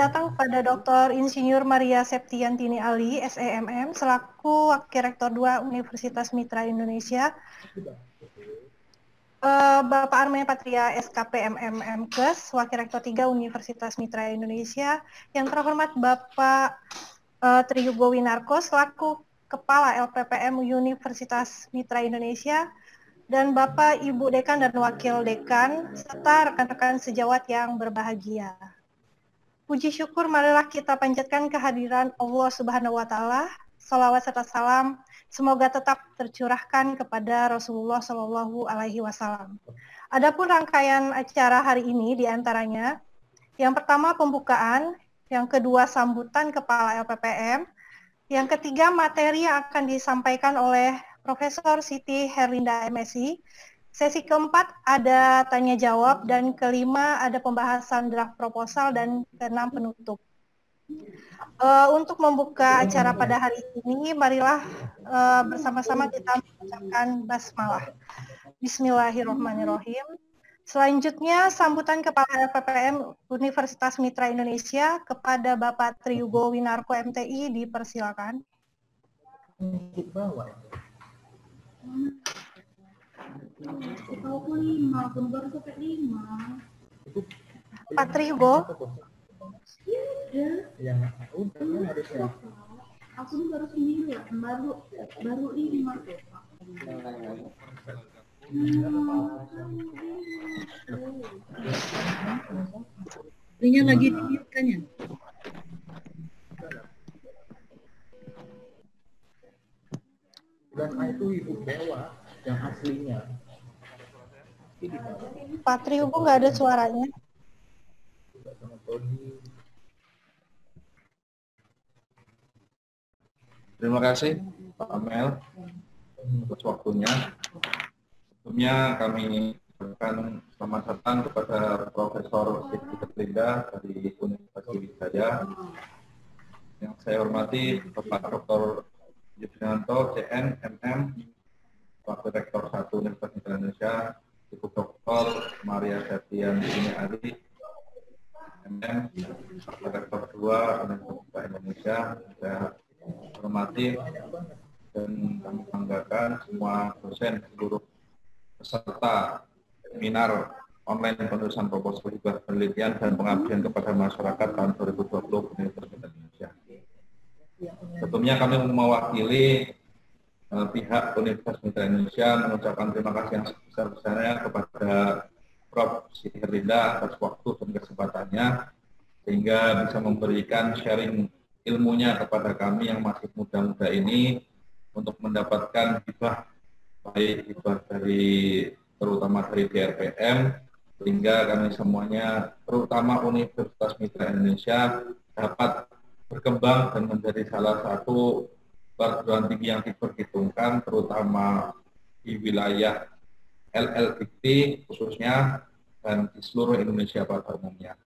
datang kepada Dr. Insinyur Maria Septiantini Ali, SEMM, selaku Wakil Rektor 2 Universitas Mitra Indonesia, Bapak Armen Patria, SKP MMMKes, Wakil Rektor 3 Universitas Mitra Indonesia, yang terhormat Bapak Triyugo Winarko, selaku Kepala LPPM Universitas Mitra Indonesia, dan Bapak, Ibu Dekan dan Wakil Dekan, serta rekan-rekan sejawat yang berbahagia. Puji syukur marilah kita panjatkan kehadiran Allah Subhanahu wa Ta'ala. Salawat serta salam semoga tetap tercurahkan kepada Rasulullah Shallallahu Alaihi Wasallam. Adapun rangkaian acara hari ini diantaranya, yang pertama pembukaan, yang kedua sambutan Kepala LPPM, yang ketiga materi yang akan disampaikan oleh Profesor Siti Herlinda MSI. Sesi keempat ada tanya jawab, dan kelima ada pembahasan draft proposal, dan keenam penutup. Untuk membuka acara pada hari ini, marilah bersama-sama kita mengucapkan basmalah. Bismillahirrahmanirrahim. Selanjutnya sambutan Kepala LPPM Universitas Mitra Indonesia kepada Bapak Triyugo Winarko MTI, dipersilakan. Di bawah. Aku 5, pun baru sampai 5. Pak Triyugo. Iya. Yang udah harusnya. Aku ini baru 9, baru 5. Ini lagi di-mute-kan ya? Dan itu ibu dewa yang aslinya. Pak Triyugo nggak ada suaranya. Terima kasih Pak Amel atas waktunya. Sebelumnya kami ucapkan selamat datang kepada Profesor Siti Herlinda dari Universitas Sriwijaya. Yang saya hormati Bapak Dr. Yudhianto, CN, MM, Wakil Rektor 1 Universitas Indonesia, Ibu Dr. Maria Septiantini Ali, MM, Wakil Rektor 2 Universitas Indonesia. Saya hormati dan kami banggakan semua dosen, seluruh peserta seminar online penulisan proposal hibah penelitian dan pengabdian kepada masyarakat tahun 2020 Universitas Indonesia. Sebelumnya kami mewakili pihak Universitas Mitra Indonesia mengucapkan terima kasih yang sebesar-besarnya kepada Prof. Siti Herlinda atas waktu dan kesempatannya, sehingga bisa memberikan sharing ilmunya kepada kami yang masih muda-muda ini untuk mendapatkan hibah, baik hibah dari terutama dari DRPM, sehingga kami semuanya terutama Universitas Mitra Indonesia dapat berkembang dan menjadi salah satu perguruan tinggi yang diperhitungkan terutama di wilayah LLDT khususnya dan di seluruh Indonesia pada umumnya.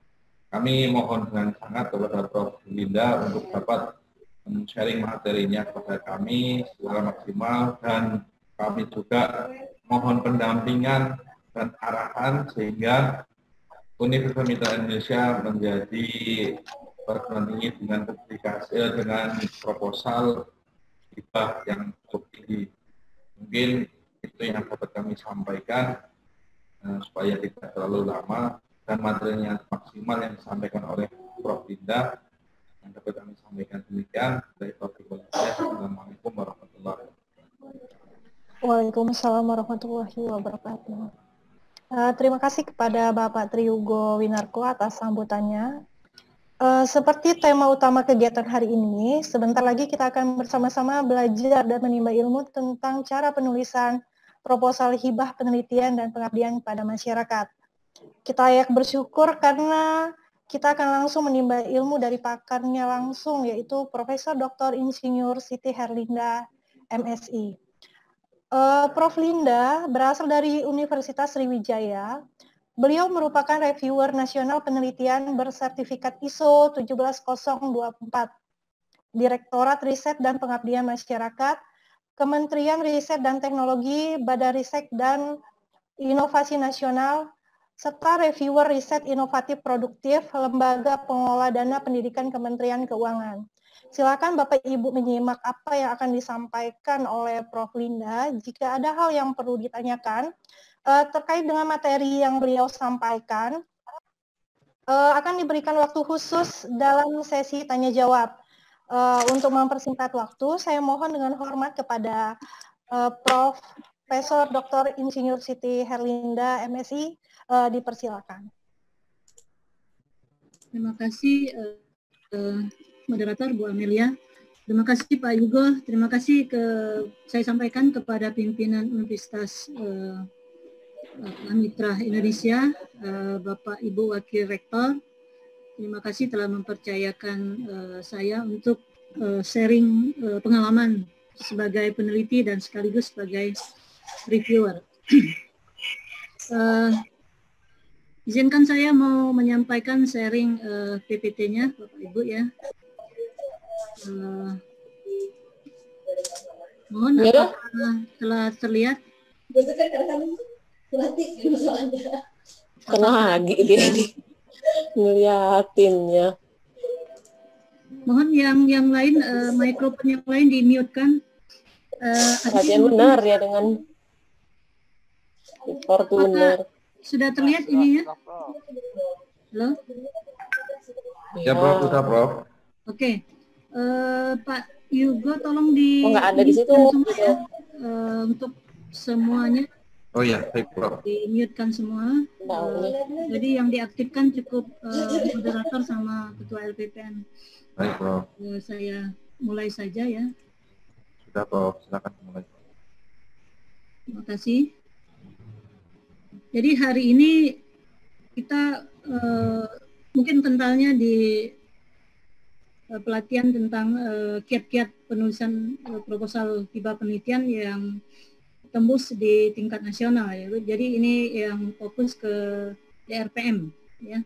Kami mohon dengan sangat kepada Prof. Linda untuk dapat sharing materinya kepada kami secara maksimal, dan kami juga mohon pendampingan dan arahan sehingga Universitas Mitra Indonesia menjadi perguruan tinggi dengan publikasi dengan proposal hibah yang cukup tinggi. Mungkin itu yang dapat kami sampaikan supaya tidak terlalu lama, dan materinya maksimal yang disampaikan oleh Prof. Linda yang dapat kami sampaikan demikian. Dari Prof. Linda, Assalamualaikum warahmatullahi wabarakatuh. Waalaikumsalam warahmatullahi wabarakatuh. Terima kasih kepada Bapak Triyugo Winarko atas sambutannya. Seperti tema utama kegiatan hari ini, sebentar lagi kita akan bersama-sama belajar dan menimba ilmu tentang cara penulisan proposal hibah penelitian dan pengabdian pada masyarakat. Kita layak bersyukur karena kita akan langsung menimba ilmu dari pakarnya langsung, yaitu Profesor Dr. Insinyur Siti Herlinda, MSI. Prof. Linda berasal dari Universitas Sriwijaya. Beliau merupakan reviewer nasional penelitian bersertifikat ISO 17024, Direktorat Riset dan Pengabdian Masyarakat, Kementerian Riset dan Teknologi, Badan Riset dan Inovasi Nasional, serta reviewer riset inovatif produktif Lembaga Pengelola Dana Pendidikan Kementerian Keuangan. Silakan Bapak Ibu menyimak apa yang akan disampaikan oleh Prof. Linda. Jika ada hal yang perlu ditanyakan terkait dengan materi yang beliau sampaikan, akan diberikan waktu khusus dalam sesi tanya jawab. Untuk mempersingkat waktu, saya mohon dengan hormat kepada Profesor Dr. Insinyur Siti Herlinda, MSI, dipersilakan. Terima kasih moderator Bu Amelia. Terima kasih Pak Yugo. Terima kasih saya sampaikan kepada pimpinan Universitas Mitra Indonesia, Bapak Ibu Wakil Rektor. Terima kasih telah mempercayakan saya untuk sharing pengalaman sebagai peneliti dan sekaligus sebagai reviewer. Izinkan saya mau menyampaikan sharing PPT-nya, Bapak Ibu ya. Mohon apakah telah terlihat? Lagi dia ngeliatinnya. Mohon yang lain, mikrofon yang lain di-mute kan. Perhatian benar ya dengan Fortuner. Sudah terlihat ini ya? Halo? Ya, Prof. Sudah, Prof. Oke. Pak Yugo tolong nggak ada di situ ya. Untuk semuanya. Oh ya, baik, Prof. Di-mute-kan semua. Jadi yang diaktifkan cukup moderator sama Ketua LPPN. Baik, Prof. Saya mulai saja ya. Sudah, Prof. Silakan mulai. Terima kasih. Jadi hari ini kita mungkin kentalnya di pelatihan tentang kiat-kiat penulisan proposal hibah penelitian yang tembus di tingkat nasional ya. Jadi ini yang fokus ke DRPM ya,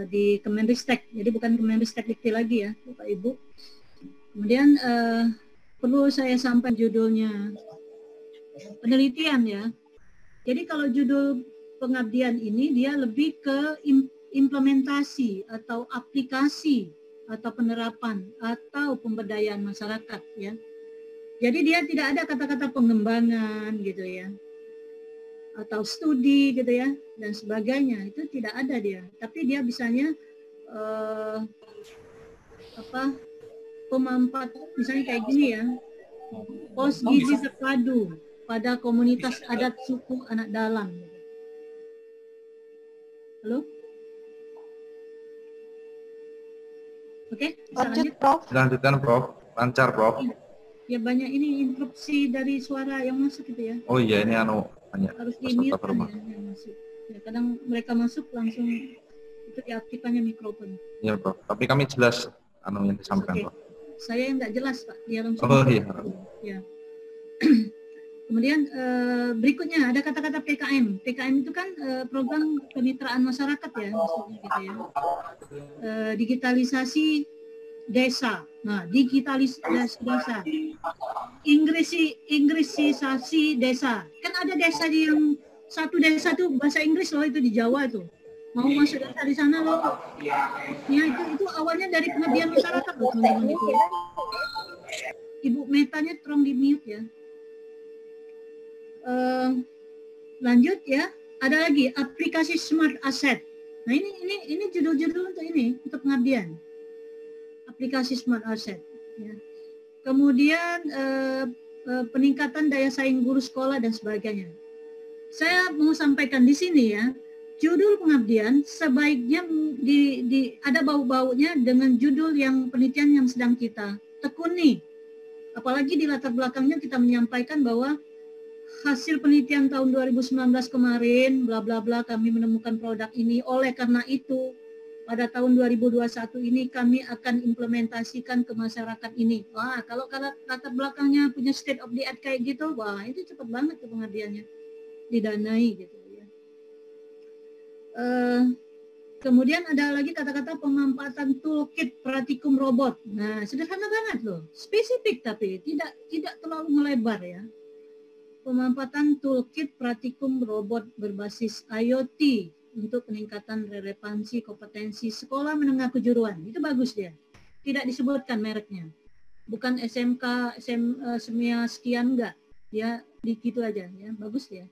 di Kemenristek. Jadi bukan Kemenristek Dikti lagi ya Bapak Ibu. Kemudian perlu saya sampaikan judulnya penelitian ya. Jadi kalau judul pengabdian ini dia lebih ke implementasi atau aplikasi atau penerapan atau pemberdayaan masyarakat ya. Jadi dia tidak ada kata-kata pengembangan gitu ya, atau studi gitu ya dan sebagainya, itu tidak ada dia. Tapi dia bisanya pemampat misalnya kayak gini ya, pos gizi terpadu pada komunitas adat suku anak dalam. Halo? Oke, lanjut Prof. Lanjutkan, Prof. Lancar, Prof. Ya banyak ini interupsi dari suara yang masuk gitu ya. Oh iya, ini banyak. Harus di-mute kan ya, yang masuk. Ya, kadang mereka masuk langsung itu diaktifkannya mikrofon. Iya, Prof. Tapi kami jelas yang disampaikan, Prof. Saya yang nggak jelas, Pak. Dia langsung. Oh iya. Ya. Kemudian berikutnya ada kata-kata PKM. PKM itu kan program kemitraan masyarakat ya, maksudnya gitu ya. Digitalisasi desa. Nah, digitalisasi desa. Inggrisisasi desa. Kan ada desa yang satu desa tuh bahasa Inggris loh, itu di Jawa tuh. Mau masuk desa di sana loh. Ya itu awalnya dari pengabdian masyarakat loh teman-teman itu. Ibu Metanya tolong di mute ya. Lanjut ya, ada lagi aplikasi Smart Asset. Nah ini judul-judul untuk pengabdian. Aplikasi Smart Asset. Ya. Kemudian peningkatan daya saing guru sekolah dan sebagainya. Saya mau sampaikan di sini ya, judul pengabdian sebaiknya ada bau-baunya dengan judul yang penelitian yang sedang kita tekuni. Apalagi di latar belakangnya kita menyampaikan bahwa hasil penelitian tahun 2019 kemarin, bla bla bla, kami menemukan produk ini. Oleh karena itu, pada tahun 2021 ini kami akan implementasikan ke masyarakat ini. Wah, kalau latar belakangnya punya state of the art kayak gitu, wah itu cepat banget tuh pengabdiannya, didanai gitu ya. Kemudian ada lagi kata-kata pemanfaatan toolkit praktikum robot. Nah, sederhana banget loh, spesifik tapi tidak terlalu melebar ya. pemanfaatan toolkit praktikum robot berbasis IoT untuk peningkatan relevansi kompetensi sekolah menengah kejuruan. Itu bagus dia. Tidak disebutkan mereknya. Bukan SMK, semia sekian, enggak. Dia di gitu aja ya, bagus dia.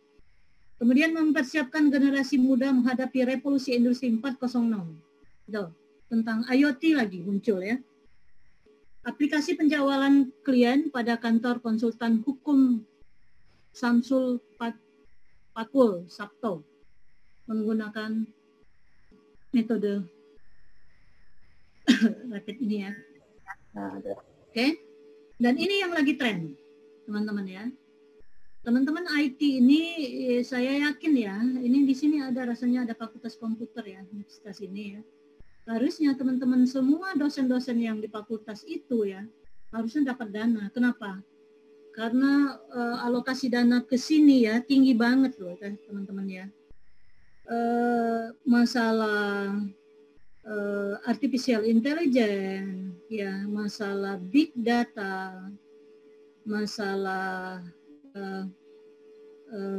Kemudian mempersiapkan generasi muda menghadapi revolusi industri 4.0. Tuh, tentang IoT lagi muncul ya. Aplikasi penjualan klien pada kantor konsultan hukum Samsul Pakul Sabto menggunakan metode rapid ini ya. Oke. Dan ini yang lagi tren, teman-teman ya. Teman-teman IT ini saya yakin ya, ini di sini ada rasanya ada fakultas komputer ya, universitas ini ya. Harusnya teman-teman semua dosen-dosen yang di fakultas itu ya, harusnya dapat dana. Kenapa? Karena alokasi dana ke sini ya tinggi banget loh teman-teman ya. Masalah artificial intelligence, ya, masalah big data, masalah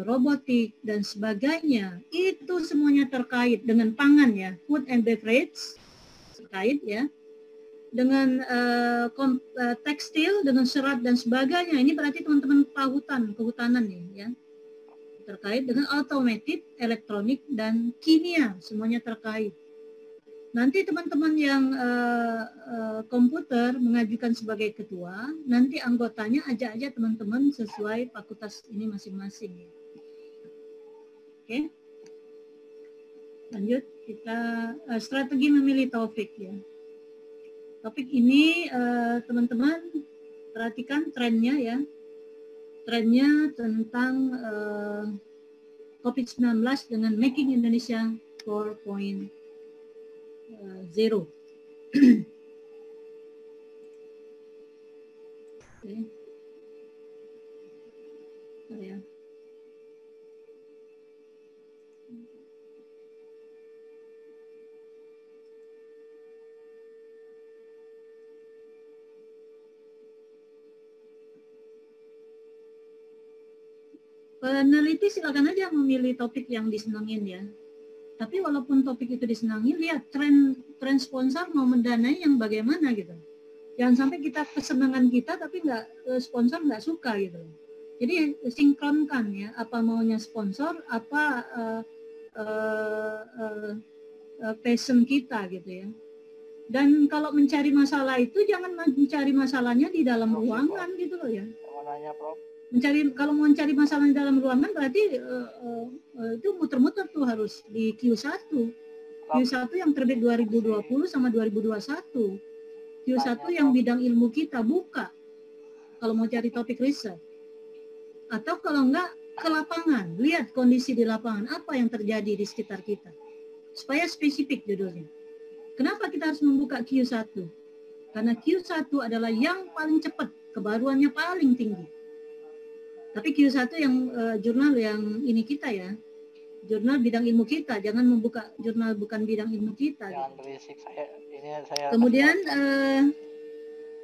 robotik dan sebagainya, itu semuanya terkait dengan pangan ya, food and beverage terkait ya, dengan tekstil, dengan serat dan sebagainya. Ini berarti teman-teman kehutanan nih ya, terkait dengan otomotif, elektronik dan kimia, semuanya terkait. Nanti teman-teman yang komputer mengajukan sebagai ketua, nanti anggotanya ajak aja teman-teman sesuai fakultas ini masing-masing. Oke, lanjut kita strategi memilih topik ya. Topik ini teman-teman perhatikan trennya ya, trennya tentang COVID-19 dengan Making Indonesia 4.0. Oke. Ya. Peneliti silakan aja memilih topik yang disenangin ya. Tapi walaupun topik itu disenangi, lihat tren sponsor mau mendanai yang bagaimana gitu. Jangan sampai kita kesenangan kita tapi sponsor nggak suka gitu. Jadi sinkronkan ya, apa maunya sponsor, apa passion kita gitu ya. Dan kalau mencari masalah itu jangan mencari masalahnya di dalam ruangan gitu loh ya. Kalau mau mencari masalah di dalam ruangan berarti itu muter-muter tuh harus di Q1 yang terbit 2020 sama 2021. Q1 yang bidang ilmu kita buka kalau mau cari topik riset, atau kalau enggak ke lapangan, lihat kondisi di lapangan apa yang terjadi di sekitar kita supaya spesifik judulnya. Kenapa kita harus membuka Q1? Karena Q1 adalah yang paling cepat, kebaruannya paling tinggi. Tapi Q1 yang jurnal yang ini kita ya, jurnal bidang ilmu kita, jangan membuka jurnal bukan bidang ilmu kita. Jangan berisik, saya kemudian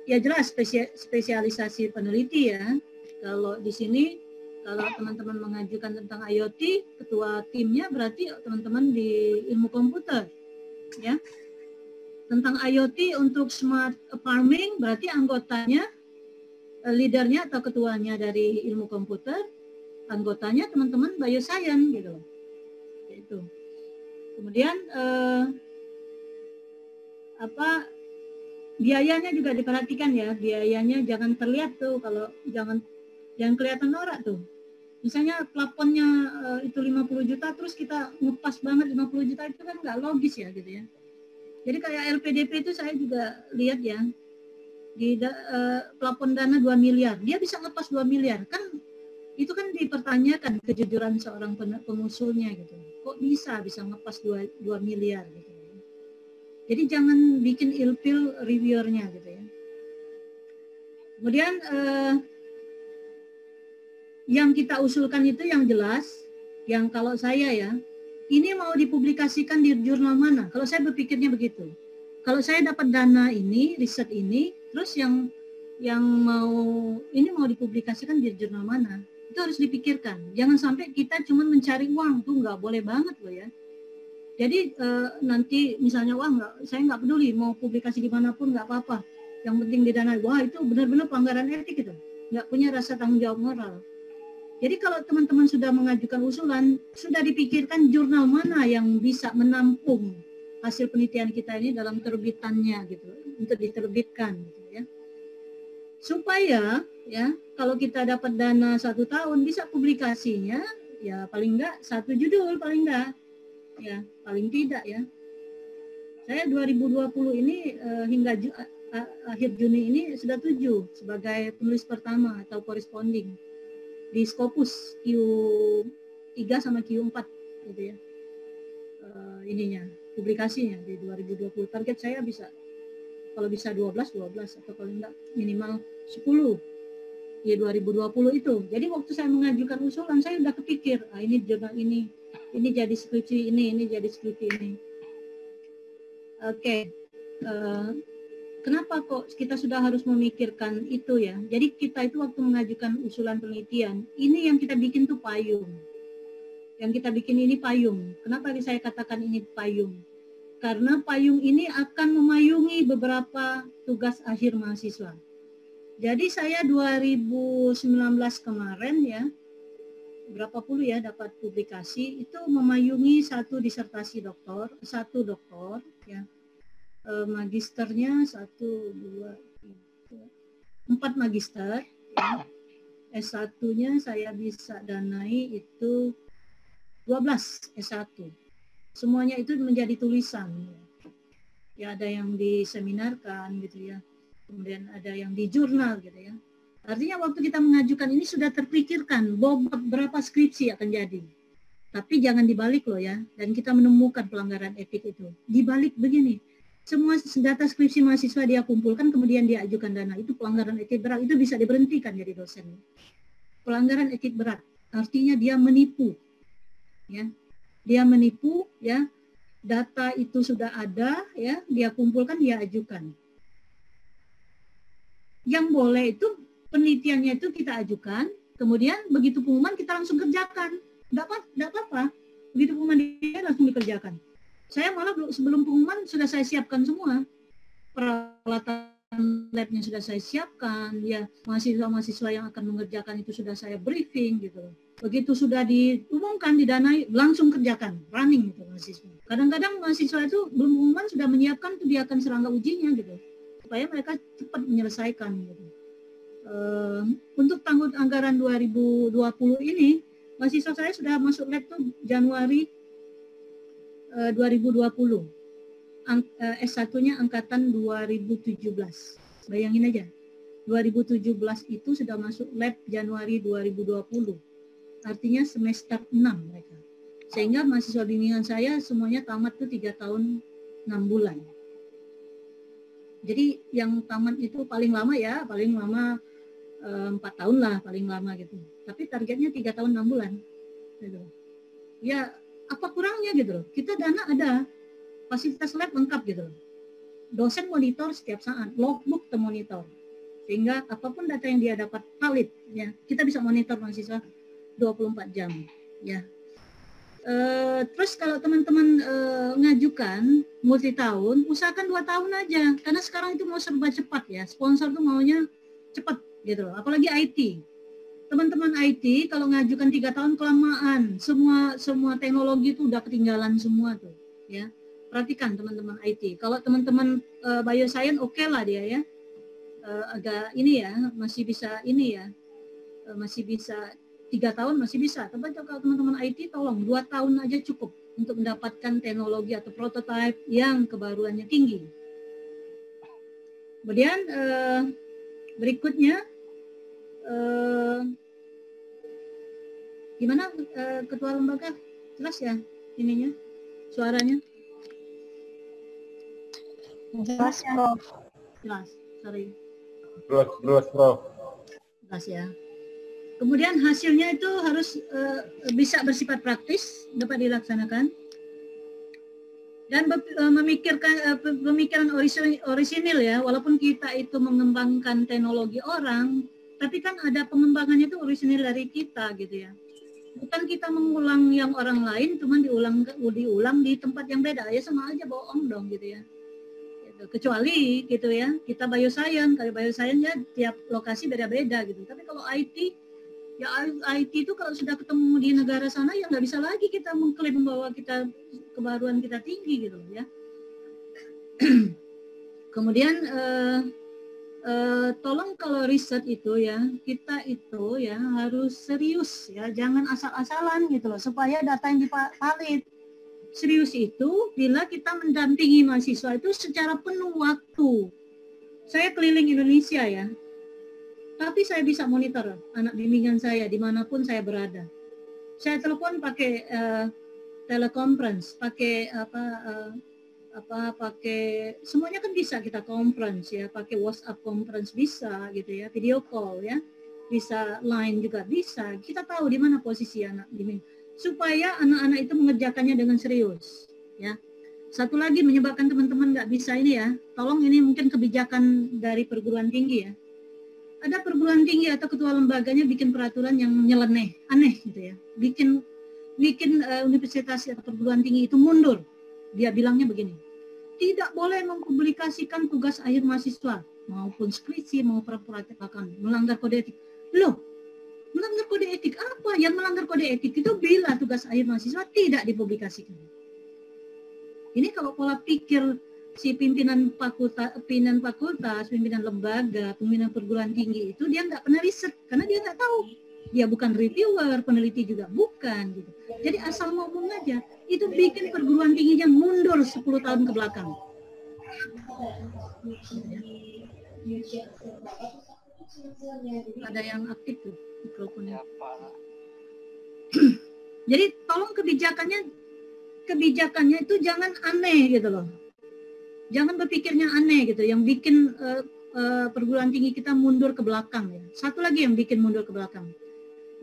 ya jelas spesialisasi peneliti ya. Kalau di sini, kalau teman-teman mengajukan tentang IoT, ketua timnya berarti teman-teman di ilmu komputer ya. Tentang IoT untuk smart farming berarti anggotanya, leadernya atau ketuanya dari ilmu komputer, anggotanya teman-teman bioscience gitu. Itu. Kemudian biayanya juga diperhatikan ya, biayanya jangan terlihat tuh, kalau jangan kelihatan norak tuh. Misalnya plafonnya itu 50 juta terus kita ngepas banget 50 juta, itu kan nggak logis ya gitu ya. Jadi kayak LPDP itu saya juga lihat ya, di plafon dana 2 miliar, dia bisa ngepas 2 miliar, kan itu kan dipertanyakan kejujuran seorang pengusulnya gitu. Kok bisa ngepas 2 miliar gitu. Jadi jangan bikin ilfil reviewernya gitu ya. Kemudian yang kita usulkan itu yang jelas, yang kalau saya ya, ini mau dipublikasikan di jurnal mana? Kalau saya berpikirnya begitu. Kalau saya dapat dana ini, riset ini, terus yang mau dipublikasikan di jurnal mana? Itu harus dipikirkan. Jangan sampai kita cuma mencari uang, tuh nggak boleh banget loh ya. Jadi nanti misalnya saya nggak peduli mau publikasi dimanapun nggak apa-apa. Yang penting didanai. Wah itu benar-benar pelanggaran etik itu. Nggak punya rasa tanggung jawab moral. Jadi kalau teman-teman sudah mengajukan usulan, sudah dipikirkan jurnal mana yang bisa menampung hasil penelitian kita ini dalam terbitannya gitu, untuk diterbitkan gitu ya. Supaya ya kalau kita dapat dana 1 tahun bisa publikasinya ya paling enggak 1 judul paling enggak ya, paling tidak ya. Saya 2020 ini hingga akhir Juni ini sudah 7 sebagai penulis pertama atau corresponding di Scopus Q3 sama Q4 gitu ya. Ininya publikasinya di 2020. Target saya bisa kalau bisa 12 atau kalau enggak minimal 10 di 2020 itu. Jadi waktu saya mengajukan usulan saya udah kepikir, ini jurnal ini jadi skripsi ini jadi skripsi ini. Oke. Kenapa kok kita sudah harus memikirkan itu ya? Jadi kita itu waktu mengajukan usulan penelitian, ini yang kita bikin tuh payung. Yang kita bikin ini payung. Kenapa saya katakan ini payung? Karena payung ini akan memayungi beberapa tugas akhir mahasiswa. Jadi saya 2019 kemarin ya, berapa puluh ya dapat publikasi, itu memayungi 1 disertasi doktor, 1 doktor ya. Magisternya 1, 2, 3, 4 magister ya. S1-nya saya bisa danai itu 12 S1. Semuanya itu menjadi tulisan. Ya ada yang diseminarkan gitu ya. Kemudian ada yang di jurnal gitu ya. Artinya waktu kita mengajukan ini sudah terpikirkan bobot berapa skripsi akan jadi. Tapi jangan dibalik loh ya. Dan kita menemukan pelanggaran etik itu. Dibalik begini. Semua data skripsi mahasiswa dia kumpulkan kemudian dia ajukan dana. Itu pelanggaran etik berat. Itu bisa diberhentikan jadi dosen. Pelanggaran etik berat. Artinya dia menipu. Ya. Dia menipu ya. Data itu sudah ada ya, dia kumpulkan, dia ajukan. Yang boleh itu penelitiannya itu kita ajukan, kemudian begitu pengumuman kita langsung kerjakan. Enggak apa-apa. Begitu pengumuman dia langsung dikerjakan. Saya malah sebelum pengumuman sudah saya siapkan semua. Peralatan labnya sudah saya siapkan, ya mahasiswa-mahasiswa yang akan mengerjakan itu sudah saya briefing gitu. Begitu sudah diumumkan, didanai, langsung kerjakan, running gitu mahasiswa. Kadang-kadang mahasiswa itu belum pengumuman sudah menyiapkan tuh dia akan serangga ujinya gitu, supaya mereka cepat menyelesaikan gitu. Untuk tahun anggaran 2020 ini, mahasiswa saya sudah masuk lab tuh Januari 2020. S1-nya angkatan 2017. Bayangin aja. 2017 itu sudah masuk lab Januari 2020. Artinya semester 6 mereka. Sehingga mahasiswa bimbingan saya semuanya tamat tuh 3 tahun 6 bulan. Jadi yang tamat itu paling lama ya, paling lama 4 tahun lah paling lama gitu. Tapi targetnya 3 tahun 6 bulan. Gitu. Ya apa kurangnya gitu loh. Kita dana ada, fasilitas lab lengkap gitu loh. Dosen monitor setiap saat, logbook termonitor. Sehingga apapun data yang dia dapat valid ya. Kita bisa monitor mahasiswa 24 jam ya. Terus kalau teman-teman ngajukan multi tahun, usahakan 2 tahun aja. Karena sekarang itu mau serba cepat ya. Sponsor tuh maunya cepat gitu loh. Apalagi IT. Teman-teman IT kalau ngajukan 3 tahun kelamaan. Semua teknologi itu udah ketinggalan semua tuh ya. Perhatikan teman-teman IT. Kalau teman-teman bioscience oke lah dia ya. Agak ini ya, masih bisa ini ya. Masih bisa 3 tahun masih bisa. Tapi kalau teman-teman IT tolong 2 tahun aja cukup untuk mendapatkan teknologi atau prototipe yang kebaruannya tinggi. Kemudian berikutnya gimana ketua lembaga? Jelas ya ininya suaranya? Jelas, Prof. Jelas, sorry. Terus, Prof. Jelas ya. Kemudian hasilnya itu harus bisa bersifat praktis, dapat dilaksanakan. Dan pemikiran orisinil ya, walaupun kita itu mengembangkan teknologi orang, tapi kan ada pengembangannya itu orisinil dari kita gitu ya. Bukan kita mengulang yang orang lain, cuman diulang di tempat yang beda, ya sama aja bohong dong gitu ya. Gitu. Kecuali gitu ya, kita bioscience, kalau bioscience ya tiap lokasi beda-beda gitu. Tapi kalau IT, ya IT itu kalau sudah ketemu di negara sana ya nggak bisa lagi kita mengklaim bahwa kita kebaruan kita tinggi gitu ya. Kemudian tolong kalau riset itu ya, kita itu ya harus serius ya, jangan asal-asalan gitu loh, supaya data yang valid. Serius itu bila kita mendampingi mahasiswa itu secara penuh waktu. Saya keliling Indonesia ya, tapi saya bisa monitor anak bimbingan saya dimanapun saya berada. Saya telepon pakai teleconference, pakai pakai semuanya kan bisa kita conference ya, pakai WhatsApp conference bisa gitu ya, video call ya, bisa line juga bisa. Kita tahu di mana posisi anak bimbing supaya anak-anak itu mengerjakannya dengan serius ya. Satu lagi menyebabkan teman-teman nggak bisa ini ya, tolong ini mungkin kebijakan dari perguruan tinggi ya. Ada perguruan tinggi atau ketua lembaganya bikin peraturan yang nyeleneh, aneh gitu ya, bikin universitas atau perguruan tinggi itu mundur. Dia bilangnya begini, tidak boleh mempublikasikan tugas akhir mahasiswa maupun skripsi maupun praktikan, melanggar kode etik. Loh, melanggar kode etik apa? Yang melanggar kode etik itu bila tugas akhir mahasiswa tidak dipublikasikan. Ini kalau pola pikir si pimpinan fakultas, pimpinan lembaga, pimpinan perguruan tinggi itu dia nggak pernah riset karena dia nggak tahu. Dia bukan reviewer, peneliti juga bukan gitu. Jadi asal ngomong aja, itu bikin perguruan tingginya mundur 10 tahun ke belakang. Ada yang aktif tuh mikrofonnya. Jadi tolong kebijakannya itu jangan aneh gitu loh. Jangan berpikirnya aneh gitu, yang bikin perguruan tinggi kita mundur ke belakang ya. Satu lagi yang bikin mundur ke belakang.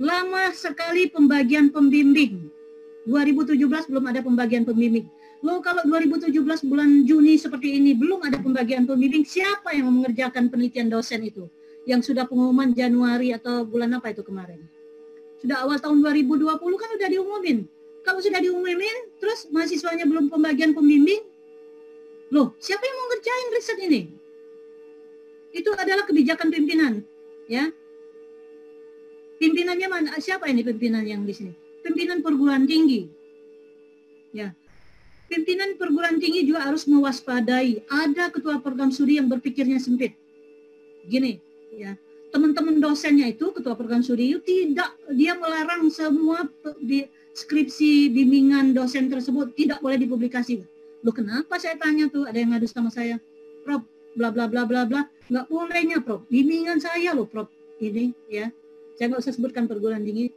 Lama sekali pembagian pembimbing. 2017 belum ada pembagian pembimbing. Loh kalau 2017 bulan Juni seperti ini belum ada pembagian pembimbing, siapa yang mengerjakan penelitian dosen itu? Yang sudah pengumuman Januari atau bulan apa itu kemarin? Sudah awal tahun 2020 kan udah diumumin. Kalau sudah diumumin, terus mahasiswanya belum pembagian pembimbing, loh siapa yang mau ngerjain riset ini? Itu adalah kebijakan pimpinan, ya. Pimpinannya mana? Siapa ini pimpinan yang di sini? Pimpinan perguruan tinggi. Ya. Pimpinan perguruan tinggi juga harus mewaspadai. Ada ketua program studi yang berpikirnya sempit. Gini, ya. Teman-teman dosennya itu, ketua program studi itu tidak, dia melarang semua skripsi bimbingan dosen tersebut tidak boleh dipublikasi. Loh kenapa saya tanya tuh, ada yang ngadu sama saya. Prof, bla bla bla bla bla, nggak bolehnya Prof. Bimbingan saya loh Prof. Ini ya. Saya nggak usah sebutkan perguruan tinggi.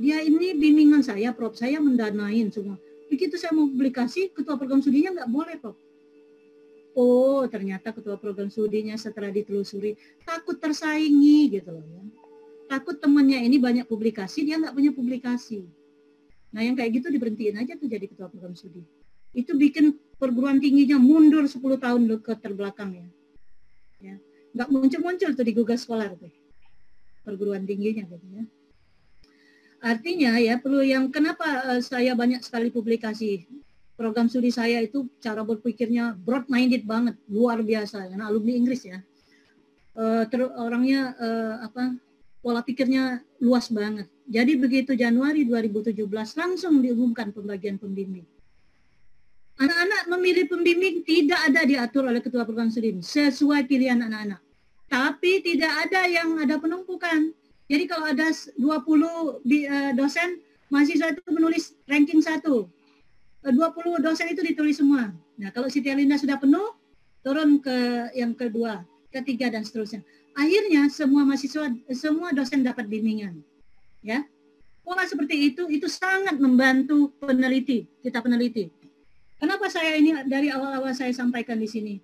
Dia ini bimbingan saya, Prof. Saya mendanain semua. Begitu saya mau publikasi, ketua program studinya nggak boleh, Prof. Oh, ternyata ketua program studinya setelah ditelusuri takut tersaingi gitu loh ya. Takut temannya ini banyak publikasi, dia nggak punya publikasi. Nah, yang kayak gitu diberhentiin aja tuh jadi ketua program studi. Itu bikin perguruan tingginya mundur 10 tahun ke terbelakang ya. Ya. Nggak muncul-muncul tuh di Google Scholar tuh. Perguruan tingginya gitu ya. Artinya ya perlu yang kenapa saya banyak sekali publikasi. Program studi saya itu cara berpikirnya broad minded banget, luar biasa karena alumni Inggris ya. Orangnya pola pikirnya luas banget. Jadi begitu Januari 2017 langsung diumumkan pembagian pembimbing. Anak-anak memilih pembimbing tidak ada diatur oleh ketua program studi sesuai pilihan anak-anak. Tapi tidak ada yang ada penumpukan. Jadi kalau ada 20 dosen, mahasiswa itu menulis ranking 1. 20 dosen itu ditulis semua. Nah kalau Siti Alinda sudah penuh, turun ke yang kedua, ketiga dan seterusnya. Akhirnya semua mahasiswa, semua dosen dapat bimbingan. Ya, pola seperti itu sangat membantu peneliti, kita peneliti. Kenapa saya ini dari awal-awal saya sampaikan di sini?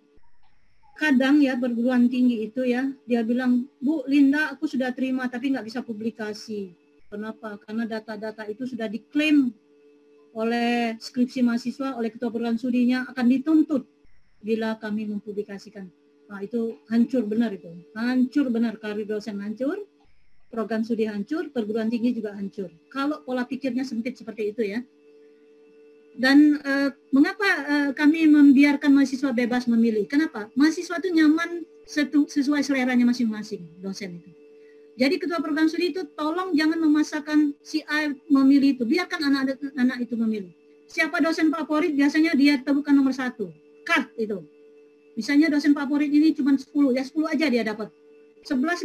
Kadang ya perguruan tinggi itu ya, dia bilang, Bu Linda aku sudah terima tapi nggak bisa publikasi. Kenapa? Karena data-data itu sudah diklaim oleh skripsi mahasiswa, oleh ketua perguruan studinya akan dituntut bila kami mempublikasikan. Nah, itu hancur benar itu. Hancur benar, karir dosen hancur, program studi hancur, perguruan tinggi juga hancur. Kalau pola pikirnya sempit seperti itu ya. Dan mengapa kami membiarkan mahasiswa bebas memilih? Kenapa? Mahasiswa itu nyaman sesuai seleranya masing-masing, dosen itu. Jadi ketua program studi itu tolong jangan memaksakan si A memilih itu, biarkan anak-anak itu memilih. Siapa dosen favorit biasanya dia temukan nomor 1, cut itu. Misalnya dosen favorit ini cuma 10, ya 10 aja dia dapat. 11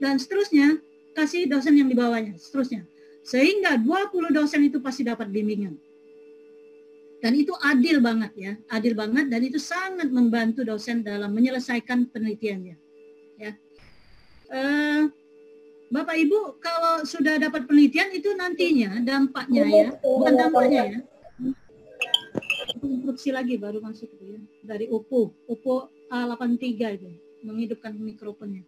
dan seterusnya kasih dosen yang di bawahnya, seterusnya. Sehingga 20 dosen itu pasti dapat bimbingan. Dan itu adil banget ya, adil banget, dan itu sangat membantu dosen dalam menyelesaikan penelitiannya. Ya, Bapak Ibu kalau sudah dapat penelitian itu nantinya dampaknya ya, bukan dampaknya ya. Instruksi lagi baru masuk itu ya, dari UPU A83 itu menghidupkan mikrofonnya.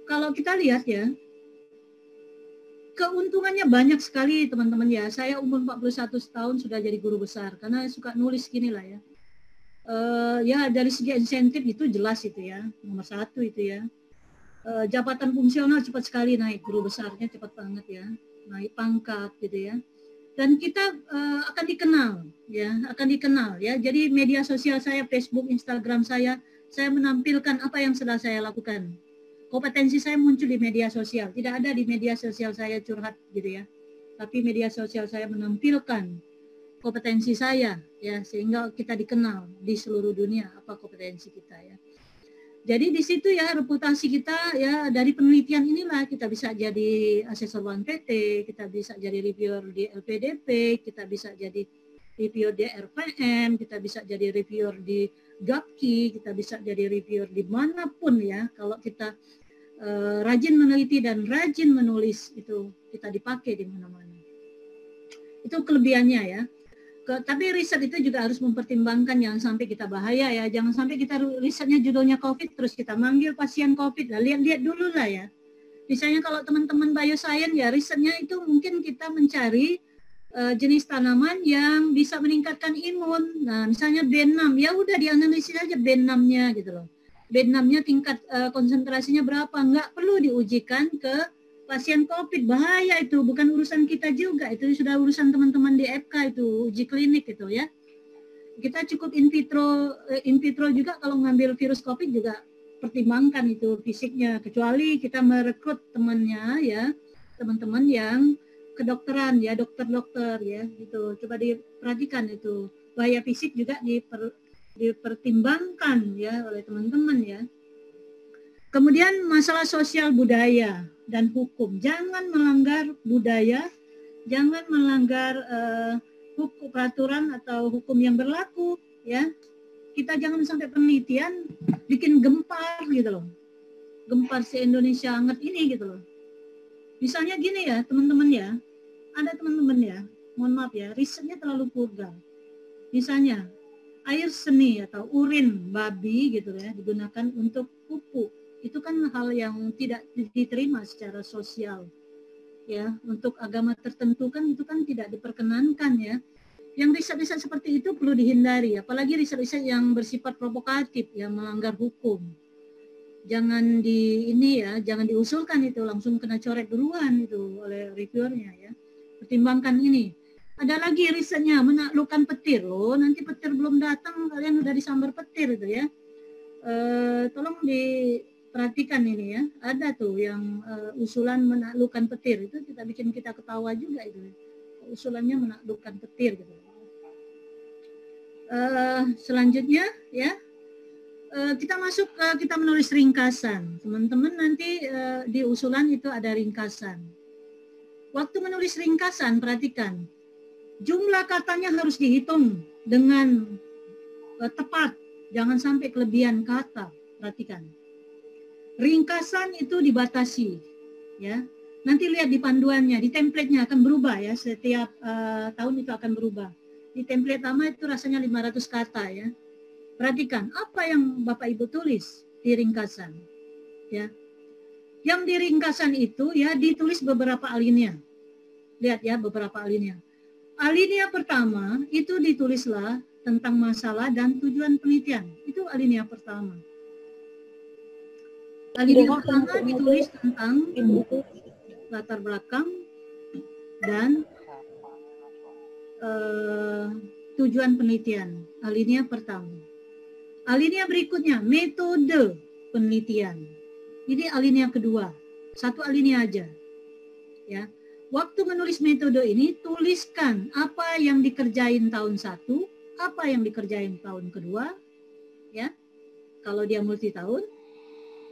Kalau kita lihat ya, keuntungannya banyak sekali teman-teman ya. Saya umur 41 tahun sudah jadi guru besar karena suka nulis gini lah ya. Ya dari segi insentif itu jelas itu ya, nomor 1 itu ya. Jabatan fungsional cepat sekali naik, guru besarnya cepat banget ya, naik pangkat gitu ya. Dan kita akan dikenal ya. Jadi media sosial saya, Facebook, Instagram saya menampilkan apa yang sudah saya lakukan. Kompetensi saya muncul di media sosial, tidak ada di media sosial saya curhat gitu ya. Tapi media sosial saya menampilkan kompetensi saya ya, sehingga kita dikenal di seluruh dunia apa kompetensi kita ya. Jadi di situ ya reputasi kita ya, dari penelitian inilah kita bisa jadi asesor 1PT, kita bisa jadi reviewer di LPDP, kita bisa jadi reviewer di RPM, kita bisa jadi reviewer di GAPKI, kita bisa jadi reviewer dimanapun ya. Kalau kita rajin meneliti dan rajin menulis itu kita dipakai di mana-mana. Itu kelebihannya ya. Tapi riset itu juga harus mempertimbangkan jangan sampai kita bahaya ya. Jangan sampai kita risetnya judulnya COVID terus kita manggil pasien COVID. Nah, lihat dulu lah ya. Misalnya kalau teman-teman bioscience ya risetnya itu mungkin kita mencari jenis tanaman yang bisa meningkatkan imun. Nah, misalnya B6 ya udah dianalisis aja B6-nya gitu loh. B6-nya tingkat konsentrasinya berapa, nggak perlu diujikan ke pasien COVID, bahaya itu, bukan urusan kita juga, itu sudah urusan teman-teman di FK itu, uji klinik itu ya. Kita cukup in vitro juga kalau ngambil virus COVID juga pertimbangkan itu fisiknya, kecuali kita merekrut temannya ya, teman-teman yang kedokteran ya, dokter-dokter ya, gitu. Coba diperhatikan itu, bahaya fisik juga dipertimbangkan ya oleh teman-teman ya. Kemudian masalah sosial budaya dan hukum, jangan melanggar budaya, jangan melanggar hukum, peraturan atau hukum yang berlaku ya. Kita jangan sampai penelitian bikin gempar gitu loh, gempar se-Indonesia anget ini gitu loh. Misalnya gini ya teman-teman ya, ada teman-teman ya, mohon maaf ya, risetnya terlalu vulgar. Misalnya air seni atau urin babi gitu ya digunakan untuk pupuk, itu kan hal yang tidak diterima secara sosial ya. Untuk agama tertentu kan itu kan tidak diperkenankan ya. Yang riset-riset seperti itu perlu dihindari, apalagi riset-riset yang bersifat provokatif yang melanggar hukum. Jangan jangan diusulkan itu, langsung kena coret duluan itu oleh reviewernya ya. Pertimbangkan ini. Ada lagi risetnya menaklukkan petir loh, nanti petir belum datang kalian udah disambar petir itu ya. Tolong diperhatikan ini ya. Ada tuh yang usulan menaklukkan petir, itu kita bikin kita ketawa juga itu. Usulannya menaklukkan petir gitu. Selanjutnya ya, kita masuk kita menulis ringkasan. Teman-teman nanti di usulan itu ada ringkasan. Waktu menulis ringkasan perhatikan. Jumlah katanya harus dihitung dengan tepat, jangan sampai kelebihan kata. Perhatikan. Ringkasan itu dibatasi, ya. Nanti lihat di panduannya, di template-nya akan berubah ya, setiap tahun itu akan berubah. Di template lama itu rasanya 500 kata ya. Perhatikan apa yang Bapak Ibu tulis di ringkasan, ya. Yang di ringkasan itu ya ditulis beberapa alinea. Lihat ya beberapa alinea. Alinea pertama itu ditulislah tentang masalah dan tujuan penelitian. Itu alinea pertama. Alinea pertama ditulis tentang latar belakang dan tujuan penelitian. Alinea pertama. Alinea berikutnya, metode penelitian. Ini alinea kedua. Satu alinea aja. Ya. Waktu menulis metode ini, tuliskan apa yang dikerjain tahun 1, apa yang dikerjain tahun kedua. Ya. Kalau dia multi tahun,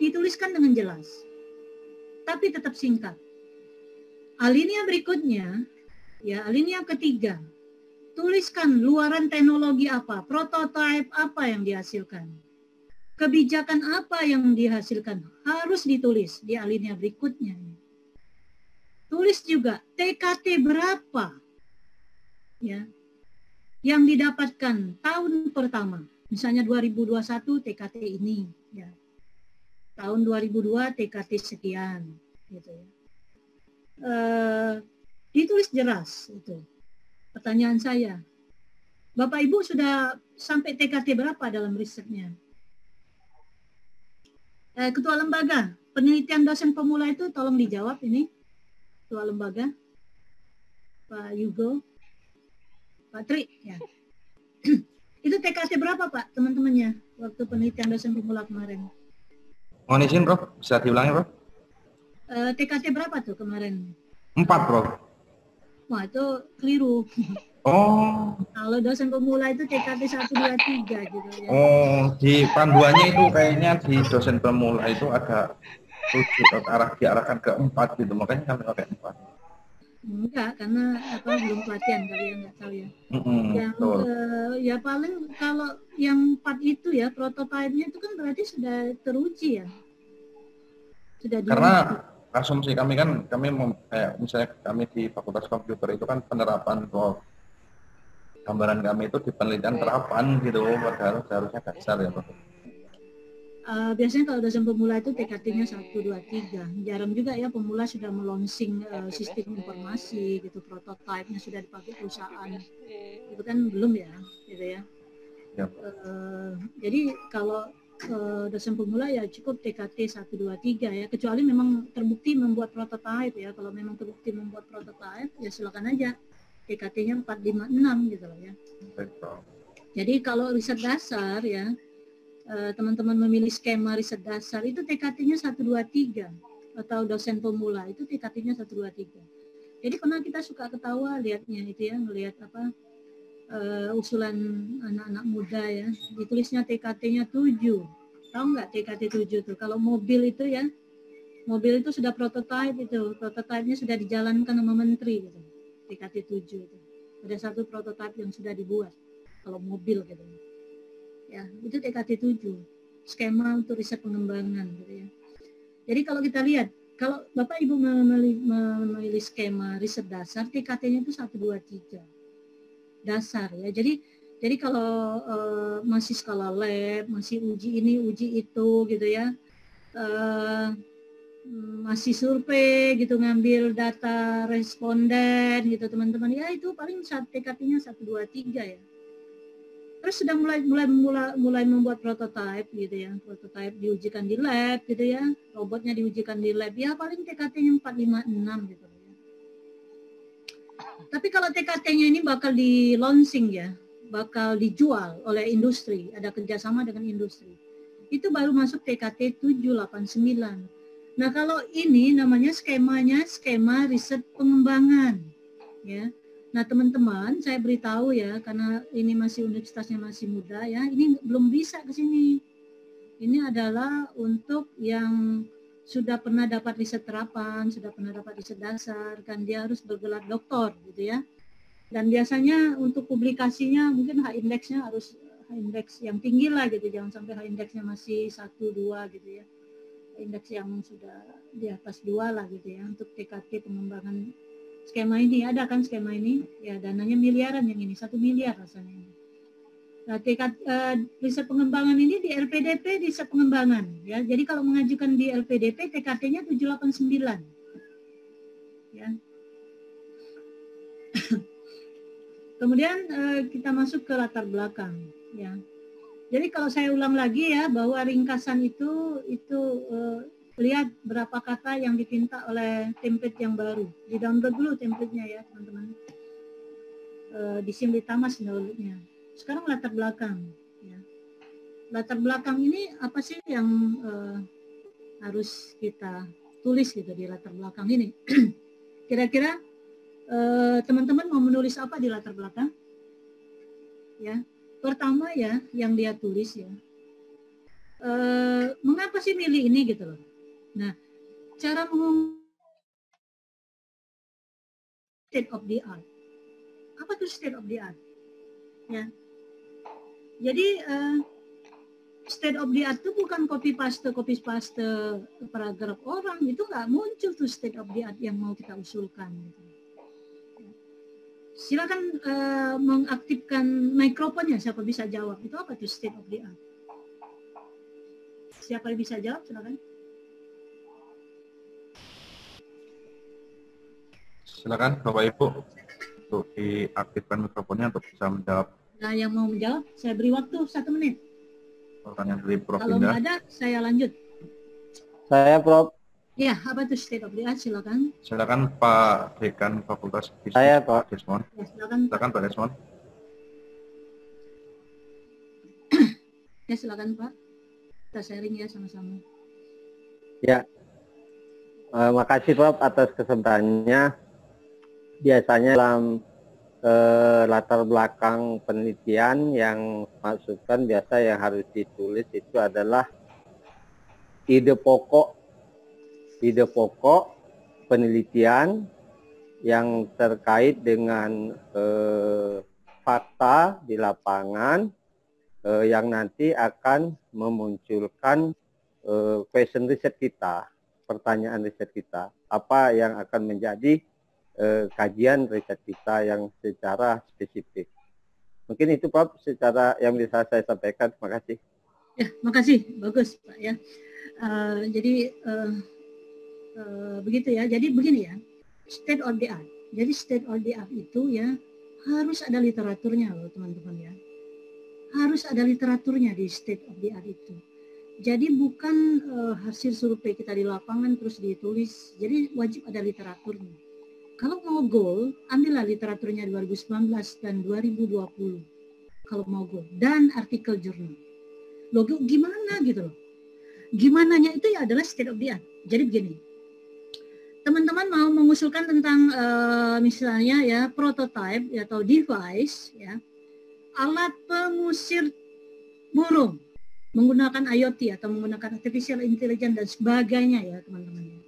dituliskan dengan jelas. Tapi tetap singkat. Alinea berikutnya, ya, alinea ketiga. Tuliskan luaran teknologi apa, prototipe apa yang dihasilkan. Kebijakan apa yang dihasilkan harus ditulis di alinea berikutnya. Tulis juga TKT berapa ya yang didapatkan tahun pertama. Misalnya 2021 TKT ini ya. Tahun 2002 TKT sekian gitu ya. Ditulis jelas itu. Pertanyaan saya, Bapak Ibu sudah sampai TKT berapa dalam risetnya? Ketua lembaga penelitian dosen pemula itu tolong dijawab ini, Ketua lembaga, Pak Yugo, Pak Tri, ya. Itu TKT berapa Pak teman-temannya waktu penelitian dosen pemula kemarin? Mohon izin Prof, bisa diulangi Prof? TKT berapa tuh kemarin? 4 Prof. Wah itu keliru. Oh. Kalau dosen pemula itu TKT 1, 2, 3 gitu ya. Oh, di panduannya itu kayaknya di dosen pemula itu ada 7 diarahkan ke 4 gitu, makanya kami pakai 4. Enggak, karena belum pelatihan kali ya, nggak tahu ya. Yang ya paling kalau yang 4 itu ya prototipenya itu kan berarti sudah teruji ya. Sudah karena asumsi kami kan misalnya kami di Fakultas Komputer itu kan penerapan gambaran kami itu di penelitian terapan gitu, padahal seharusnya dasar ya Prof. Biasanya kalau dosen pemula itu TKT-nya 1, 2, 3. Jarang juga ya pemula sudah melonsing sistem informasi gitu, prototipenya sudah dipakai perusahaan. Itu kan belum ya, gitu ya. Jadi kalau dosen pemula ya cukup TKT 1, 2, 3 ya, kecuali memang terbukti membuat prototipe ya. Kalau memang terbukti membuat prototipe ya silakan aja TKT-nya 4, 5, 6 gitu loh ya. Jadi kalau riset dasar ya, teman-teman memilih skema riset dasar itu TKT-nya 1, 2, 3 atau dosen pemula itu TKT-nya 1, 2, 3. Jadi pernah kita suka ketawa lihatnya itu ya, melihat usulan anak-anak muda ya, ditulisnya TKT-nya 7. Tahu nggak TKT 7 tuh? Kalau mobil itu ya, mobil itu sudah prototipe itu, prototipenya sudah dijalankan sama menteri gitu. TKT 7 itu. Ada satu prototipe yang sudah dibuat kalau mobil gitu. Ya, itu TKT 7, skema untuk riset pengembangan gitu ya. Jadi kalau kita lihat, kalau Bapak Ibu memilih skema riset dasar, TKT-nya itu 1, 2, 3 dasar ya. Jadi kalau masih skala lab, masih uji ini, uji itu gitu ya, masih survei gitu, ngambil data responden gitu teman-teman, ya itu paling TKT-nya 1, 2, 3 ya. Terus sudah mulai membuat prototipe gitu ya, prototipe diujikan di lab gitu ya, robotnya diujikan di lab ya paling TKT-nya 4, 5, 6 gitu ya. Tapi kalau TKT-nya ini bakal di launching ya, bakal dijual oleh industri, ada kerjasama dengan industri, itu baru masuk TKT 7, 8, 9. Nah kalau ini namanya skemanya skema riset pengembangan ya. Nah teman-teman, saya beritahu ya, karena ini masih universitasnya masih muda ya, ini belum bisa ke sini. Ini adalah untuk yang sudah pernah dapat riset terapan, sudah pernah dapat riset dasar, kan dia harus bergelar doktor gitu ya. Dan biasanya untuk publikasinya mungkin H-index-nya harus H-index yang tinggi lah gitu, jangan sampai H-index-nya masih 1, 2 gitu ya. H-index yang sudah di atas 2 lah gitu ya, untuk TKT pengembangan. Skema ini ada kan, skema ini ya, dananya miliaran yang ini, 1 miliar rasanya ini. Nah, riset pengembangan ini di LPDP riset pengembangan ya. Jadi kalau mengajukan di LPDP TKT-nya 789 ya. Kemudian kita masuk ke latar belakang, ya. Jadi kalau saya ulang lagi ya, bahwa ringkasan itu lihat berapa kata yang dipinta oleh template yang baru. Di download dulu template-nya ya teman-teman. Di Simlitamas download-nya. Sekarang latar belakang. Ya. Latar belakang ini apa sih yang harus kita tulis gitu di latar belakang ini? Kira-kira teman-teman mau menulis apa di latar belakang? Ya, pertama ya yang dia tulis ya, mengapa sih milih ini gitu loh. Nah, cara state of the art. Apa tuh state of the art? Ya, jadi state of the art itu bukan copy paste paragraf orang, itu nggak muncul tuh state of the art yang mau kita usulkan. Gitu. Silakan mengaktifkan mikrofonnya, siapa bisa jawab. Itu apa tuh state of the art? Siapa yang bisa jawab, silakan. Silakan Bapak Ibu untuk diaktifkan mikrofonnya untuk bisa menjawab. Nah, yang mau menjawab, saya beri waktu 1 menit. Pertanyaan dari Prof. Kalau nggak ada, saya lanjut. Saya Prof. Ya, apa tuh state of the art? Silakan. Silakan Pak Dekan Fakultas Bisnis. Saya Pak Desmond. Ya, silakan. Silakan Pak Desmond. Ya, silakan Pak. Kita sharing ya sama-sama. Ya, makasih Prof atas kesempatannya. Biasanya dalam latar belakang penelitian yang masukkan biasa yang harus ditulis itu adalah ide pokok penelitian yang terkait dengan fakta di lapangan yang nanti akan memunculkan question riset kita, pertanyaan riset kita, apa yang akan menjadi kajian riset kita yang secara spesifik. Mungkin itu Pak secara yang bisa saya sampaikan. Terima kasih. Ya, makasih, bagus Pak ya. Jadi begitu ya. Jadi begini ya, state of the art. Jadi state of the art itu ya harus ada literaturnya loh teman-teman ya. Harus ada literaturnya di state of the art itu. Jadi bukan hasil survei kita di lapangan terus ditulis. Jadi wajib ada literaturnya. Kalau mau goal, ambillah literaturnya 2019 dan 2020. Kalau mau goal. Dan artikel jurnal. Logo gimana gitu loh. Gimananya itu ya adalah state of the art. Jadi begini. Teman-teman mau mengusulkan tentang misalnya ya prototype atau device ya. Alat pengusir burung menggunakan IoT atau menggunakan artificial intelligence dan sebagainya ya teman-teman.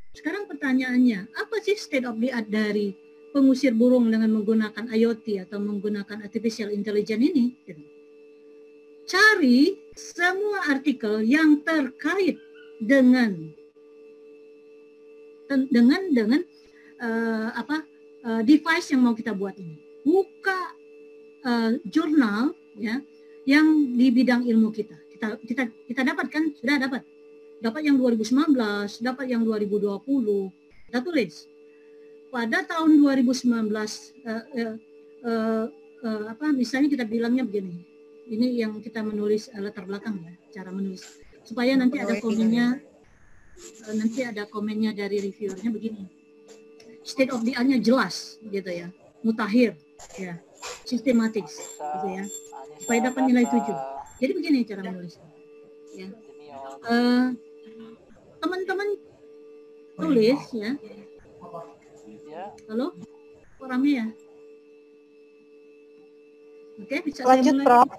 Sekarang pertanyaannya, apa sih state of the art dari pengusir burung dengan menggunakan IoT atau menggunakan artificial intelligence ini? Cari semua artikel yang terkait dengan device yang mau kita buat ini. Buka jurnal ya yang di bidang ilmu kita. Kita dapatkan, sudah dapat. Dapat yang 2019, dapat yang 2020, kita tulis. Pada tahun 2019, misalnya kita bilangnya begini, ini yang kita menulis latar belakang ya, cara menulis. Supaya nanti ada komennya dari reviewernya begini. State of the art-nya jelas, gitu ya, mutakhir, ya, sistematis, gitu ya, supaya dapat nilai 7. Jadi begini cara menulis. Ya. Teman-teman tulis ya. Halo? Kok rame ya? Oke, bisa lanjut Prof.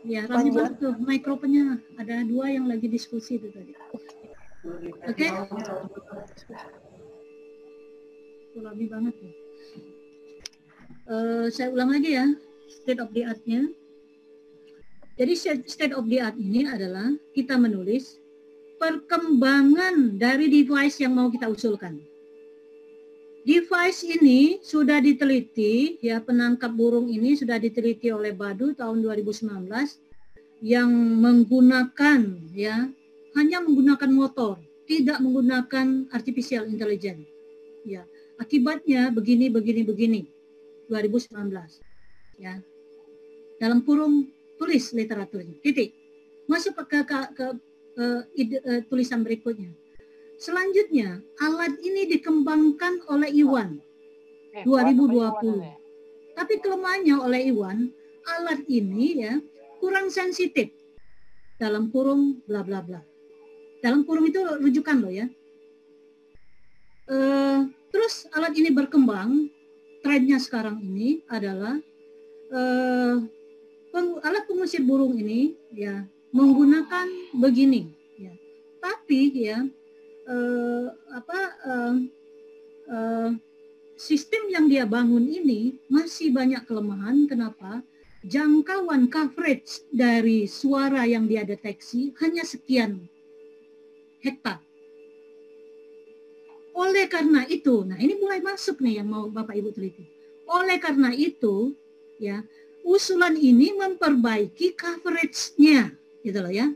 Ya, rame banget tuh mikrofonnya. Ada 2 yang lagi diskusi itu tadi. Oke. Rame banget tuh. Saya ulang lagi ya, state of the art-nya. Jadi state of the art ini adalah kita menulis perkembangan dari device yang mau kita usulkan. Device ini sudah diteliti, ya penangkap burung ini sudah diteliti oleh Badu tahun 2019 yang menggunakan ya hanya menggunakan motor, tidak menggunakan artificial intelligence. Ya, akibatnya begini. 2019. Ya. Dalam kurung tulis literaturnya. Titik. Masuk ke tulisan berikutnya. Selanjutnya, alat ini dikembangkan oleh Iwan 2020. Tapi kelemahannya oleh Iwan, alat ini ya kurang sensitif. Dalam kurung bla bla bla. Dalam kurung itu rujukan loh ya. Terus alat ini berkembang, trennya sekarang ini adalah alat pengusir burung ini ya menggunakan begini ya. Tapi ya sistem yang dia bangun ini masih banyak kelemahan. Kenapa? Jangkauan coverage dari suara yang dia deteksi hanya sekian hektar. Oleh karena itu, nah ini mulai masuk nih yang mau Bapak Ibu teliti. Oleh karena itu, ya usulan ini memperbaiki coverage-nya, gitu loh ya.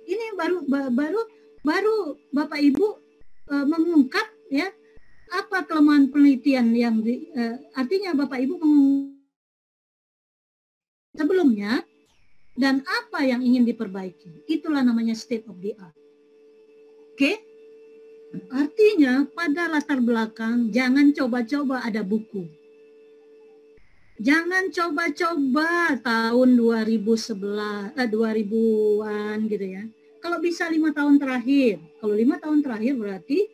Ini baru Bapak Ibu mengungkap ya apa kelemahan penelitian yang artinya Bapak Ibu sebelumnya dan apa yang ingin diperbaiki. Itulah namanya state of the art. Oke? Artinya pada latar belakang jangan coba-coba ada buku. Jangan coba-coba tahun 2000-an gitu ya. Kalau bisa 5 tahun terakhir. Kalau 5 tahun terakhir berarti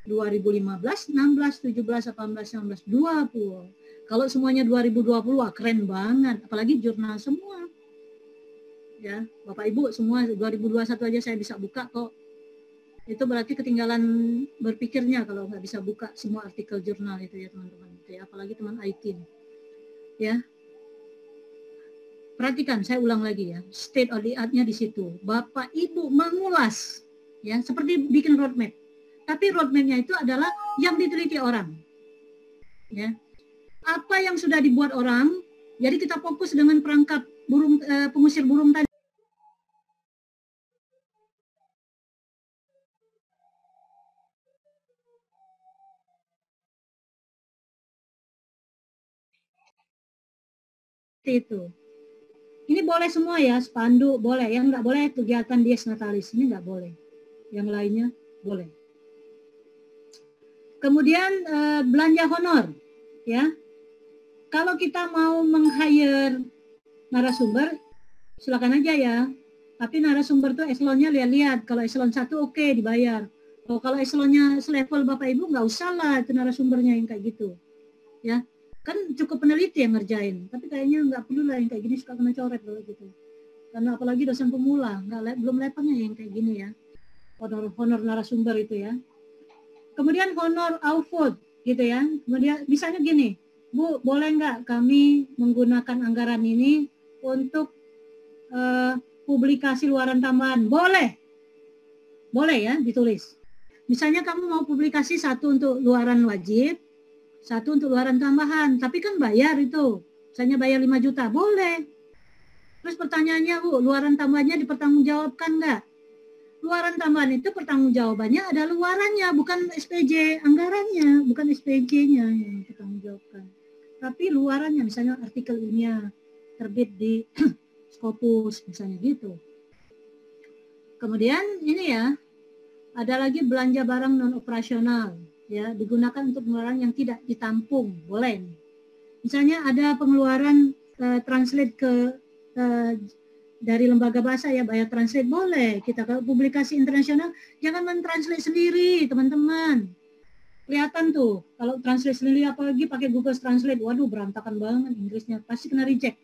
2015, 16, 17, 18, 19, 20. Kalau semuanya 2020, wah keren banget. Apalagi jurnal semua. Ya, Bapak Ibu semua 2021 aja saya bisa buka kok. Itu berarti ketinggalan berpikirnya kalau nggak bisa buka semua artikel jurnal itu ya teman-teman. Ya, apalagi teman IT. Ya. Perhatikan, saya ulang lagi ya. State of the art-nya di situ. Bapak Ibu mengulas ya, seperti bikin roadmap. Tapi roadmap-nya itu adalah yang diteliti orang. Ya. Apa yang sudah dibuat orang, jadi kita fokus dengan perangkap burung pengusir burung tadi. Itu. Ini boleh semua ya, spanduk boleh. Yang nggak boleh kegiatan dies natalis, ini nggak boleh. Yang lainnya boleh. Kemudian belanja honor, ya. Kalau kita mau meng-hire narasumber, silakan aja ya. Tapi narasumber tuh eselonnya lihat-lihat. Kalau eselon 1 oke, dibayar. Kalau eselonnya selevel Bapak Ibu nggak usah lah itu narasumbernya yang kayak gitu, ya. Kan cukup peneliti yang ngerjain, tapi kayaknya nggak perlu lah yang kayak gini suka kena coret kalau gitu. Karena apalagi dosen pemula, belum levelnya yang kayak gini ya. Honor narasumber itu ya. Kemudian honor output gitu ya. Kemudian misalnya gini, Bu, boleh nggak kami menggunakan anggaran ini untuk publikasi luaran tambahan? Boleh. Boleh ya ditulis. Misalnya kamu mau publikasi satu untuk luaran wajib, satu untuk luaran tambahan, tapi kan bayar itu. Misalnya bayar 5 juta, boleh. Terus pertanyaannya, Bu, luaran tambahannya dipertanggungjawabkan nggak? Luaran tambahan itu pertanggungjawabannya ada luarannya, bukan SPJ anggarannya, bukan SPJ-nya yang dipertanggungjawabkan. Tapi luarannya, misalnya artikel ilmiah terbit di Scopus, misalnya gitu. Kemudian ini ya, ada lagi belanja barang non operasional. Ya, digunakan untuk pengeluaran yang tidak ditampung, boleh. Misalnya ada pengeluaran translate ke dari lembaga bahasa ya, bayar translate boleh. Kita kalau publikasi internasional jangan mentranslate sendiri, teman-teman. Kelihatan tuh, kalau translate sendiri apalagi pakai Google Translate, waduh berantakan banget Inggrisnya, pasti kena reject.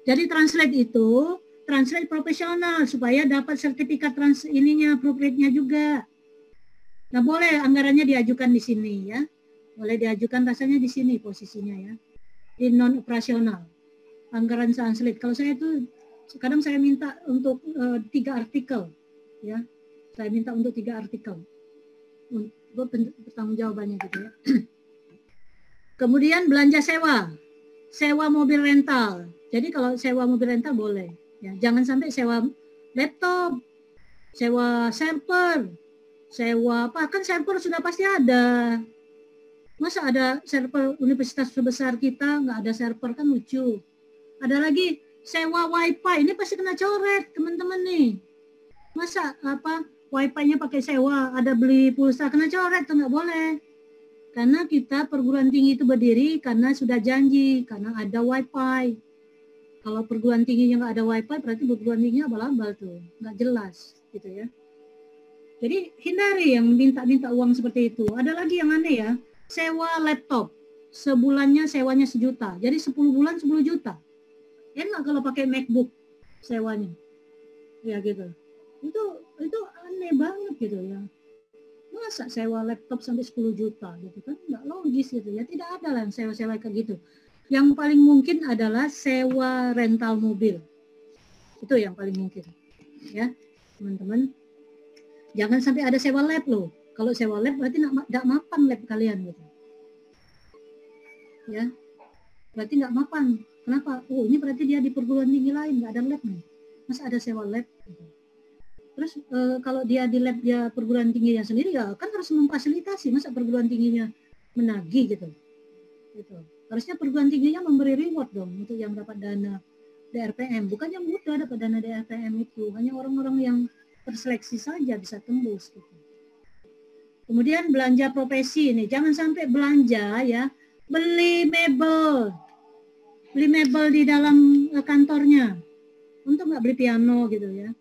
Jadi translate itu translate profesional supaya dapat sertifikat proofread-nya juga. Nah, boleh anggarannya diajukan di sini ya. Boleh diajukan rasanya di sini posisinya ya. Di non operasional. Anggaran translate. Kalau saya itu kadang saya minta untuk 3 artikel ya. Saya minta untuk 3 artikel. Untuk pertanggungjawabannya gitu ya. Kemudian belanja sewa. Sewa mobil rental. Jadi kalau sewa mobil rental boleh ya. Jangan sampai sewa laptop, sewa server, sewa apa, kan server sudah pasti ada Masa ada server universitas sebesar kita nggak ada server, kan lucu. Ada lagi sewa wifi, ini pasti kena coret teman-teman nih. Masa wifi-nya pakai sewa, ada beli pulsa, kena coret tuh, nggak boleh. Karena kita perguruan tinggi itu berdiri karena sudah janji, karena ada wifi. Kalau perguruan tingginya nggak ada wifi, berarti perguruan tingginya abal-abal tuh, nggak jelas gitu ya. Jadi hindari yang minta-minta uang seperti itu. Ada lagi yang aneh ya, sewa laptop, sebulannya sewanya 1 juta, jadi 10 bulan 10 juta. Enak kalau pakai MacBook sewanya, ya gitu. Itu aneh banget gitu ya. Masa sewa laptop sampai 10 juta gitu kan, nggak logis gitu ya. Tidak ada lah yang sewa-sewa kayak gitu. Yang paling mungkin adalah sewa rental mobil. Itu yang paling mungkin ya teman-teman. Jangan sampai ada sewa lab loh. Kalau sewa lab berarti nggak mapan lab kalian gitu. Ya, berarti nggak mapan. Kenapa? Oh, ini berarti dia di perguruan tinggi lain nggak ada lab nih. Masa ada sewa lab? Gitu. Terus kalau dia di lab dia perguruan tingginya sendiri ya kan harus memfasilitasi. Masa perguruan tingginya menagih gitu. Gitu. Harusnya perguruan tingginya memberi reward dong untuk yang dapat dana DRPM. Bukan yang mudah dapat dana DRPM itu. Hanya orang-orang yang terseleksi saja bisa tembus gitu. Kemudian belanja profesi ini, jangan sampai belanja ya beli mebel di dalam kantornya, untuk nggak beli piano gitu ya,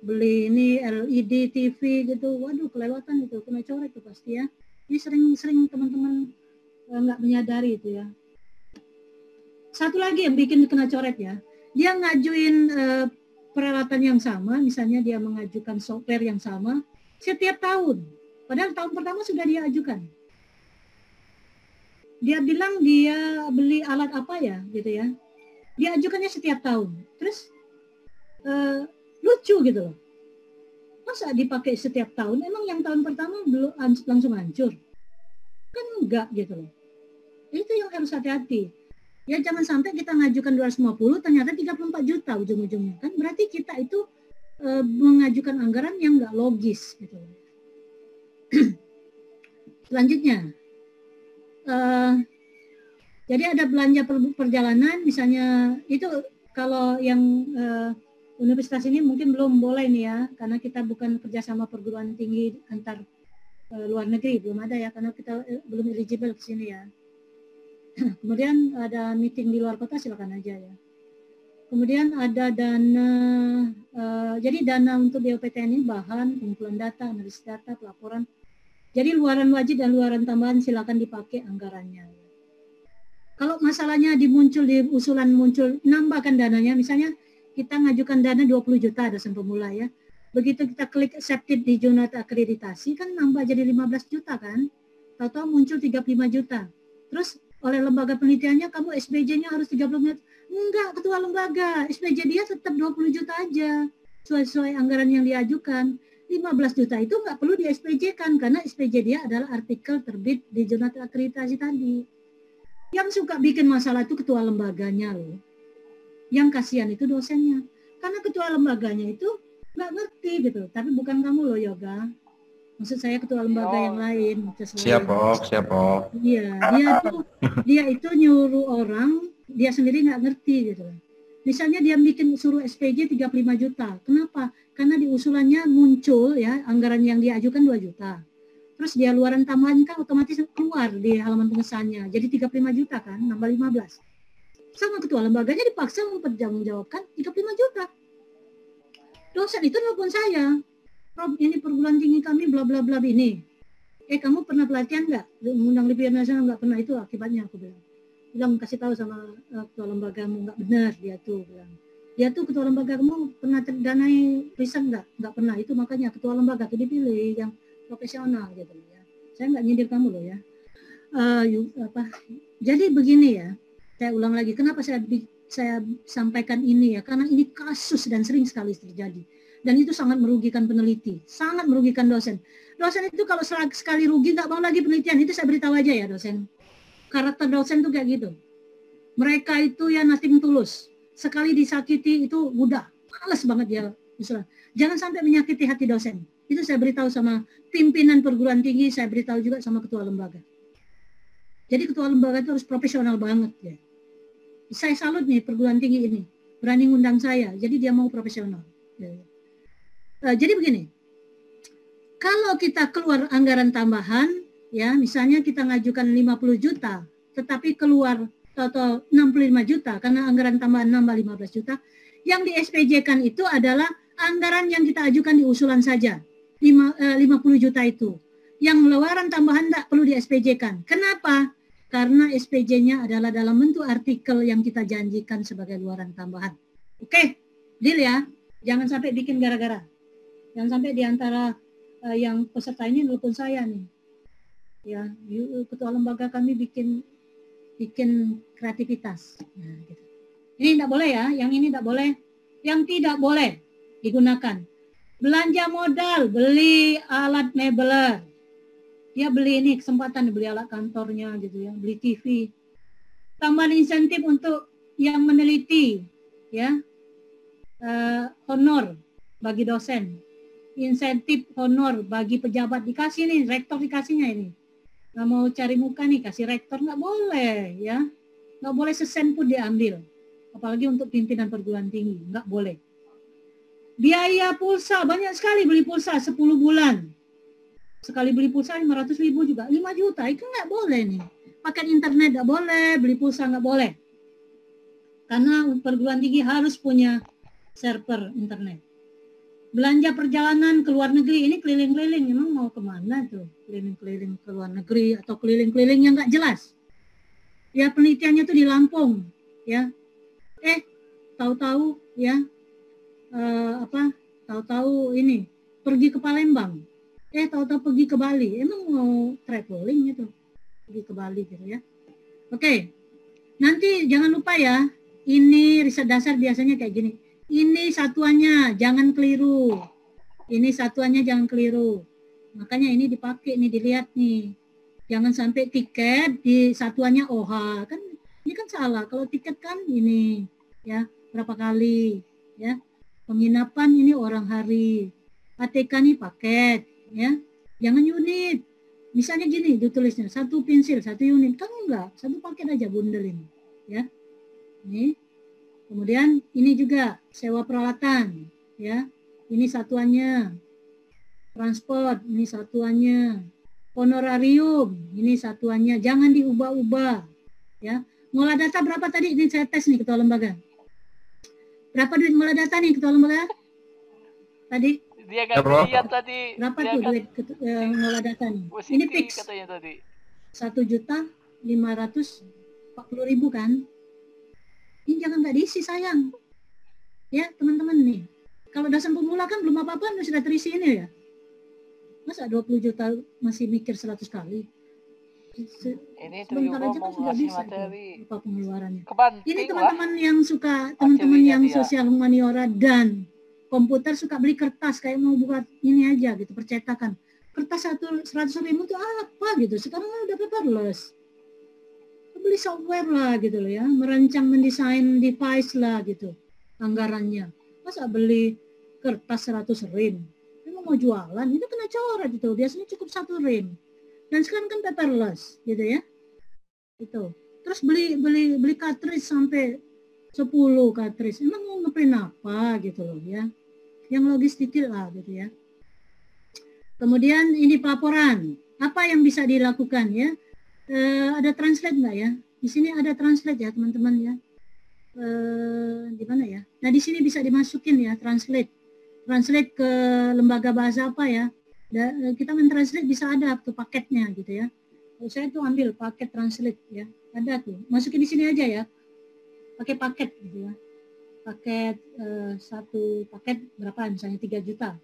beli ini LED TV gitu, waduh kelewatan itu, kena coret itu pasti ya. Ini sering teman-teman nggak menyadari itu ya. Satu lagi yang bikin kena coret ya, dia ngajuin peralatan yang sama, misalnya dia mengajukan software yang sama setiap tahun. Padahal tahun pertama sudah dia ajukan. Dia bilang dia beli alat apa ya, gitu ya. Dia ajukannya setiap tahun. Terus lucu gitu loh. Masa dipakai setiap tahun? Emang yang tahun pertama belum langsung hancur? Kan enggak gitu loh. Itu yang harus hati-hati. Ya jangan sampai kita ngajukan 250 ternyata 34 juta ujung-ujungnya. Kan berarti kita itu mengajukan anggaran yang enggak logis gitu. Selanjutnya, jadi ada belanja perjalanan, misalnya itu kalau yang universitas ini mungkin belum boleh nih ya, karena kita bukan kerjasama perguruan tinggi antar luar negeri, belum ada ya, karena kita belum eligible ke sini ya. Kemudian ada meeting di luar kota, silakan aja ya. Kemudian ada dana, jadi dana untuk BOPTN ini bahan, pengumpulan data, analisis data, pelaporan. Jadi luaran wajib dan luaran tambahan silakan dipakai anggarannya. Kalau masalahnya di usulan muncul, nambahkan dananya, misalnya kita ngajukan dana 20 juta dosen pemula ya. Begitu kita klik accepted di jurnal akreditasi, kan nambah jadi 15 juta kan. Tahu-tahu muncul 35 juta. Terus oleh lembaga penelitiannya kamu SPJ-nya harus 30 juta. Enggak, ketua lembaga, SPJ dia tetap 20 juta aja. Sesuai anggaran yang diajukan. 15 juta itu nggak perlu di SPJ-kan, karena SPJ dia adalah artikel terbit di jurnal akreditasi tadi. Yang suka bikin masalah itu ketua lembaganya loh. Yang kasihan itu dosennya. Karena ketua lembaganya itu nggak ngerti gitu. Tapi bukan kamu loh Yoga. Maksud saya ketua lembaga yang lain. Siap, Pak. Iya, dia itu nyuruh orang, dia sendiri nggak ngerti gitu. Misalnya dia bikin suruh SPJ 35 juta. Kenapa? Karena di usulannya muncul ya anggaran yang diajukan 2 juta. Terus dia luaran tambahan kan otomatis keluar di halaman pengesahannya. Jadi 35 juta kan, nambah 15. Sama ketua lembaganya dipaksa mempertanggungjawabkan 35 juta. Dosen itu nelpon saya. Prof, ini perguruan tinggi kami bla bla bla ini. Kamu pernah pelatihan nggak? Undang Lipian Nasional nggak pernah, itu akibatnya aku bilang kasih tahu sama ketua lembagamu, nggak benar dia tuh bilang. Dia tuh ketua lembaga kamu pernah terdanai riset nggak pernah, itu makanya ketua lembaga tuh dipilih yang profesional gitu ya. Saya nggak nyindir kamu loh ya. Jadi begini ya, saya ulang lagi, kenapa saya sampaikan ini ya, karena ini kasus dan sering sekali terjadi. Dan itu sangat merugikan peneliti, sangat merugikan dosen. Dosen itu kalau sekali rugi nggak mau lagi penelitian, itu saya beritahu aja ya dosen. Karakter dosen tuh kayak gitu. Mereka itu ya nothing tulus. Sekali disakiti itu udah males banget dia. Misalnya. Jangan sampai menyakiti hati dosen. Itu saya beritahu sama pimpinan perguruan tinggi, saya beritahu juga sama ketua lembaga. Jadi ketua lembaga itu harus profesional banget ya. Saya salut nih perguruan tinggi ini, berani ngundang saya, jadi dia mau profesional. Jadi begini, kalau kita keluar anggaran tambahan, ya misalnya kita ngajukan 50 juta, tetapi keluar total 65 juta, karena anggaran tambahan nambah 15 juta, yang di SPJ-kan itu adalah anggaran yang kita ajukan di usulan saja, 50 juta itu. Yang luaran tambahan tidak perlu di SPJ-kan. Kenapa? Karena SPJ-nya adalah dalam bentuk artikel yang kita janjikan sebagai luaran tambahan. Oke, deal ya. Jangan sampai bikin gara-gara. Jangan sampai diantara yang peserta ini nelpon saya nih. Ya, ketua lembaga kami bikin kreativitas. Nah, gitu. Ini tidak boleh ya. Yang ini tidak boleh. Yang tidak boleh digunakan. Belanja modal, beli alat mebeler. Dia beli ini kesempatan beli alat kantornya gitu ya, beli TV. Tambahan insentif untuk yang meneliti, ya, honor bagi dosen, insentif honor bagi pejabat dikasih nih, rektor dikasihnya ini. Nggak mau cari muka nih, kasih rektor nggak boleh, ya, nggak boleh sesen pun diambil, apalagi untuk pimpinan perguruan tinggi, nggak boleh. Biaya pulsa banyak sekali, beli pulsa 10 bulan. Sekali beli pulsa 500.000 juga, 5 juta, itu nggak boleh nih. Paket internet nggak boleh, beli pulsa nggak boleh. Karena perguruan tinggi harus punya server internet. Belanja perjalanan ke luar negeri, ini keliling-keliling, emang mau kemana tuh? Keliling-keliling ke luar negeri atau keliling-keliling yang nggak jelas. Ya penelitiannya tuh di Lampung, ya. Tahu-tahu ya, tahu-tahu ini pergi ke Palembang. Tahu-tahu pergi ke Bali, emang mau traveling itu, pergi ke Bali gitu ya. Oke, nanti jangan lupa ya, ini riset dasar biasanya kayak gini. Ini satuannya jangan keliru, ini satuannya jangan keliru. Makanya ini dipakai nih, dilihat nih, jangan sampai tiket di satuannya OH, kan ini kan salah. Kalau tiket kan ini ya berapa kali ya, penginapan ini orang hari, ATK nih paket. Ya, jangan unit. Misalnya gini, ditulisnya 1 pensil, 1 unit, kan enggak, 1 paket aja bundelin, ya. Ini, kemudian ini juga sewa peralatan, ya. Ini satuannya, transport, ini satuannya, honorarium, ini satuannya, jangan diubah-ubah, ya. Ngolah data berapa tadi? Ini saya tes nih ketua lembaga. Berapa duit ngolah data nih ketua lembaga? Tadi? Dia nggak lihat tadi. Berapa tuh duit ngolah data nih? Ini fix. Katanya tadi. 1.540.000 kan? Ini jangan nggak diisi sayang. Ya teman-teman nih. Kalau dosen pemula kan belum apa-apa sudah terisi ini ya. Masa 20 juta masih mikir 100 kali? Ini sebentar aja kan sudah bisa materi. Apa pengeluarannya. Kebanting ini teman-teman yang suka, teman-teman yang sosial humaniora dan komputer suka beli kertas kayak mau buat ini aja gitu, percetakan. Kertas 100.000 itu apa gitu. Sekarang udah paperless. Beli software lah gitu loh ya, merancang mendesain device lah gitu anggarannya. Masa beli kertas 100 rim? Memang mau jualan, itu kena coret gitu. Biasanya cukup 1 rim. Dan sekarang kan paperless gitu ya. Itu. Terus beli cartridge sampai 10 cartridge. Emang mau ngeprint apa gitu loh ya. Yang logistik lah gitu ya. Kemudian ini pelaporan. Apa yang bisa dilakukan ya? Ada translate nggak ya? Di sini ada translate ya teman-teman ya. Di mana ya? Nah di sini bisa dimasukin ya translate. Translate ke lembaga bahasa apa ya? Kita mentranslate bisa ada tuh paketnya gitu ya. Kalau saya tuh ambil paket translate ya. Ada tuh. Masukin di sini aja ya. Pakai paket gitu ya. Paket satu paket berapa misalnya 3 juta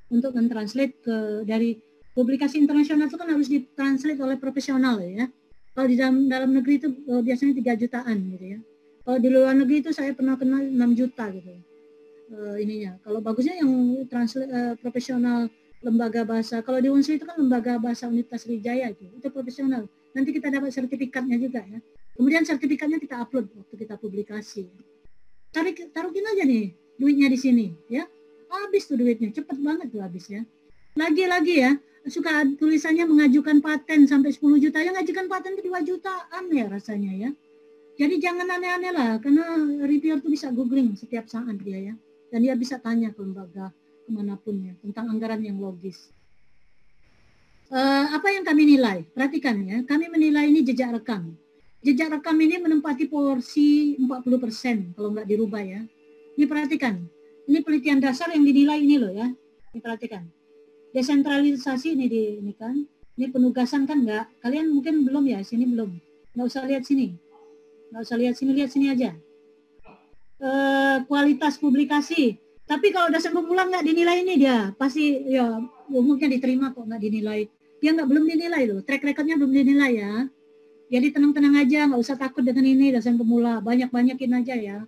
untuk mentranslate dari publikasi internasional itu kan harus ditranslate oleh profesional ya. Kalau di dalam negeri itu biasanya 3 jutaan gitu ya. Kalau di luar negeri itu saya pernah kenal 6 juta gitu ininya. Kalau bagusnya yang translate profesional lembaga bahasa. Kalau di UNSI itu kan lembaga bahasa Universitas Sriwijaya itu profesional. Nanti kita dapat sertifikatnya juga ya. Kemudian sertifikatnya kita upload waktu kita publikasi. Taruhin aja nih duitnya di sini ya. Habis tuh duitnya, cepet banget tuh habis ya. Lagi-lagi ya, suka tulisannya mengajukan paten sampai 10 juta, yang ngajukan paten itu 2 jutaan ya rasanya ya. Jadi jangan aneh-aneh lah, karena reviewer itu bisa googling setiap saat dia ya. Dan dia bisa tanya ke lembaga kemanapun ya, tentang anggaran yang logis. Apa yang kami nilai? Perhatikan ya, kami menilai ini jejak rekam. Jejak rekam ini menempati porsi 40% kalau nggak dirubah ya. Ini perhatikan, ini penelitian dasar yang dinilai ini loh ya. Ini perhatikan. Desentralisasi ini kan, ini penugasan kan nggak? Kalian mungkin belum ya, sini belum. Nggak usah lihat sini. Nggak usah lihat sini aja. Kualitas publikasi. Tapi kalau dosen pemula nggak dinilai ini dia, pasti ya umumnya diterima kok nggak dinilai. Dia belum dinilai loh, track recordnya belum dinilai ya. Jadi tenang-tenang aja, nggak usah takut dengan ini dosen pemula. Banyak-banyakin aja ya.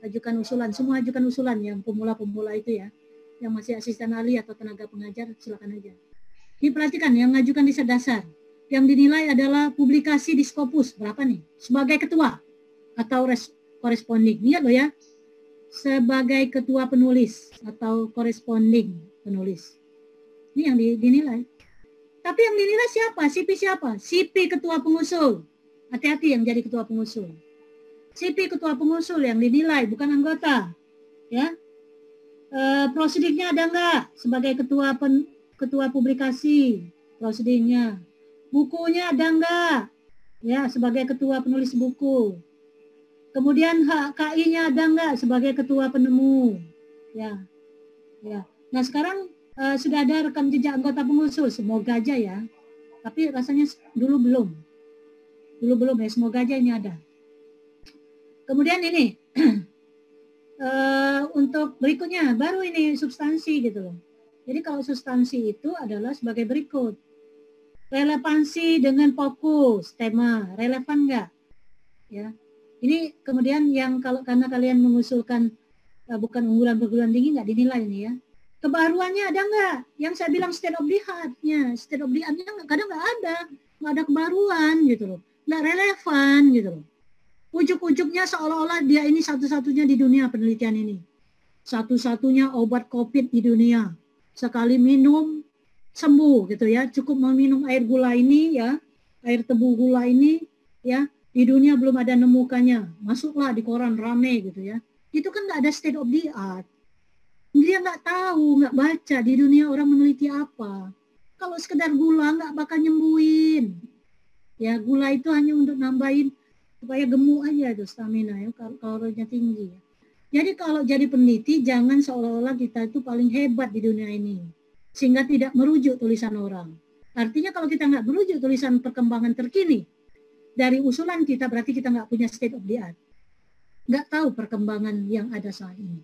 Ajukan usulan, semua ajukan usulan yang pemula-pemula itu ya. Yang masih asisten ahli atau tenaga pengajar, silakan aja. Ini perhatikan, yang mengajukan riset dasar. Yang dinilai adalah publikasi di Scopus. Berapa nih? Sebagai ketua atau corresponding. Lihat loh ya. Sebagai ketua penulis atau corresponding penulis. Ini yang dinilai. Tapi yang dinilai siapa? CP siapa? CP ketua pengusul. Hati-hati yang jadi ketua pengusul. CP ketua pengusul yang dinilai, bukan anggota. Ya. Prosedurnya ada enggak? Sebagai ketua publikasi, prosedurnya. Bukunya ada enggak? Ya, sebagai ketua penulis buku. Kemudian hak KI-nya ada enggak sebagai ketua penemu? Ya. Ya. Nah, sekarang sudah ada rekam jejak anggota pengusul, semoga aja ya. Tapi rasanya dulu belum. Dulu belum ya, semoga aja ini ada. Kemudian ini untuk berikutnya baru ini substansi gitu loh. Jadi kalau substansi itu adalah sebagai berikut. Relevansi dengan fokus, tema, relevan enggak? Ya. Ini kemudian yang karena kalian mengusulkan bukan unggulan perguruan tinggi nggak dinilai ini ya. Kebaruannya ada nggak? Yang saya bilang state of the art-nya, state of the art-nya kadang nggak ada kebaruan gitu loh, nggak relevan gitu loh. Ujuk-ujuknya seolah-olah dia ini satu-satunya di dunia penelitian ini, satu-satunya obat COVID di dunia. Sekali minum sembuh gitu ya, cukup meminum air gula ini ya, air tebu gula ini ya. Di dunia belum ada nemukannya, masuklah di koran rame gitu ya. Itu kan nggak ada state of the art. Dia nggak tahu, nggak baca di dunia orang meneliti apa. Kalau sekedar gula nggak bakal nyembuhin. Ya gula itu hanya untuk nambahin supaya gemuk aja itu stamina ya, kalorinya tinggi. Jadi kalau jadi peneliti jangan seolah-olah kita itu paling hebat di dunia ini, sehingga tidak merujuk tulisan orang. Artinya kalau kita nggak merujuk tulisan perkembangan terkini dari usulan kita, berarti kita nggak punya state of the art. Nggak tahu perkembangan yang ada saat ini.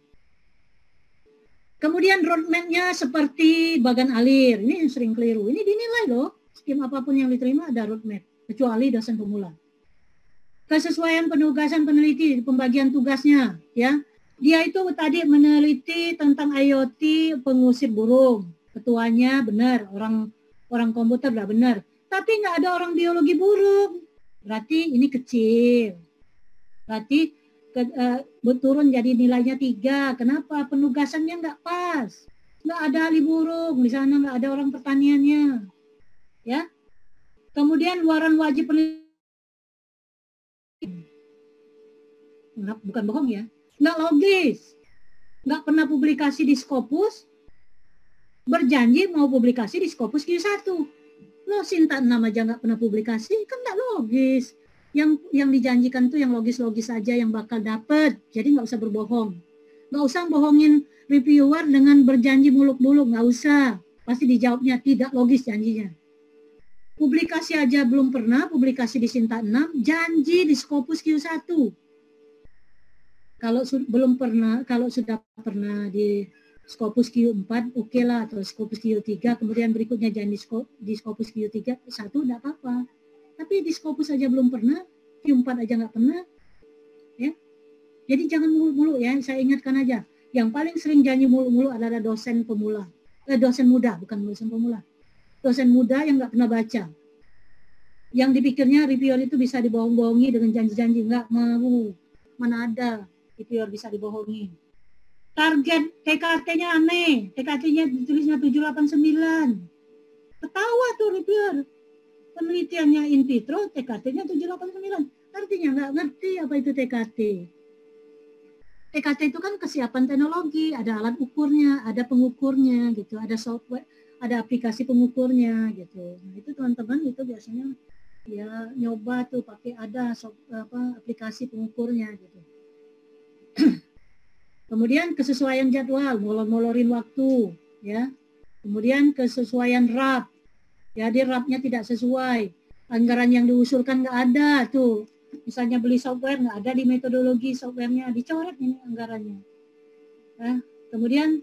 Kemudian roadmap-nya seperti bagan alir. Ini yang sering keliru. Ini dinilai loh. Skim apapun yang diterima ada roadmap. Kecuali dosen pemula. Kesesuaian penugasan peneliti, pembagian tugasnya. Ya, dia itu tadi meneliti tentang IoT pengusir burung. Ketuanya benar. Orang komputer udah benar. Tapi nggak ada orang biologi burung. Berarti ini kecil. Berarti turun jadi nilainya 3. Kenapa? Penugasannya nggak pas. Nggak ada ahli burung. Di sana nggak ada orang pertaniannya. Ya. Kemudian waran wajib penelitian. Bukan bohong ya. Nggak logis. Nggak pernah publikasi di Scopus. Berjanji mau publikasi di Scopus Q1. Lo Sinta 6 aja nggak pernah publikasi, kan nggak logis. Yang dijanjikan tuh yang logis-logis aja yang bakal dapet. Jadi nggak usah berbohong. Nggak usah bohongin reviewer dengan berjanji muluk-muluk, nggak usah. Pasti dijawabnya tidak logis janjinya. Publikasi aja belum pernah, publikasi di Sinta 6, janji di Scopus Q1. Kalau belum pernah, kalau sudah pernah di Scopus Q4 oke lah, atau Scopus Q3, kemudian berikutnya jangan di Scopus Q3 1 enggak apa-apa. Tapi di Scopus aja belum pernah, Q4 aja nggak pernah, ya. Jadi jangan mulu-mulu ya, saya ingatkan aja. Yang paling sering janji mulu-mulu adalah dosen pemula, dosen muda, bukan dosen pemula. Dosen muda yang nggak pernah baca. Yang dipikirnya reviewer itu bisa dibohong-bohongi dengan janji-janji, nggak mau. Mana ada reviewer bisa dibohongi. target TKT-nya aneh, TKT-nya ditulisnya 789. Ketawa tuh reviewer. Penelitiannya in vitro, TKT-nya 789. Artinya nggak ngerti apa itu TKT. TKT itu kan kesiapan teknologi, ada alat ukurnya, ada pengukurnya gitu, ada software, ada aplikasi pengukurnya gitu. Nah, itu teman-teman itu biasanya ya nyoba tuh pakai ada aplikasi pengukurnya gitu. Kemudian kesesuaian jadwal, molor-molorin waktu, ya. Kemudian kesesuaian RAP, jadi RAP-nya tidak sesuai. Anggaran yang diusulkan nggak ada tuh. Misalnya beli software nggak ada di metodologi softwarenya, dicoret ini anggarannya. Ya. Kemudian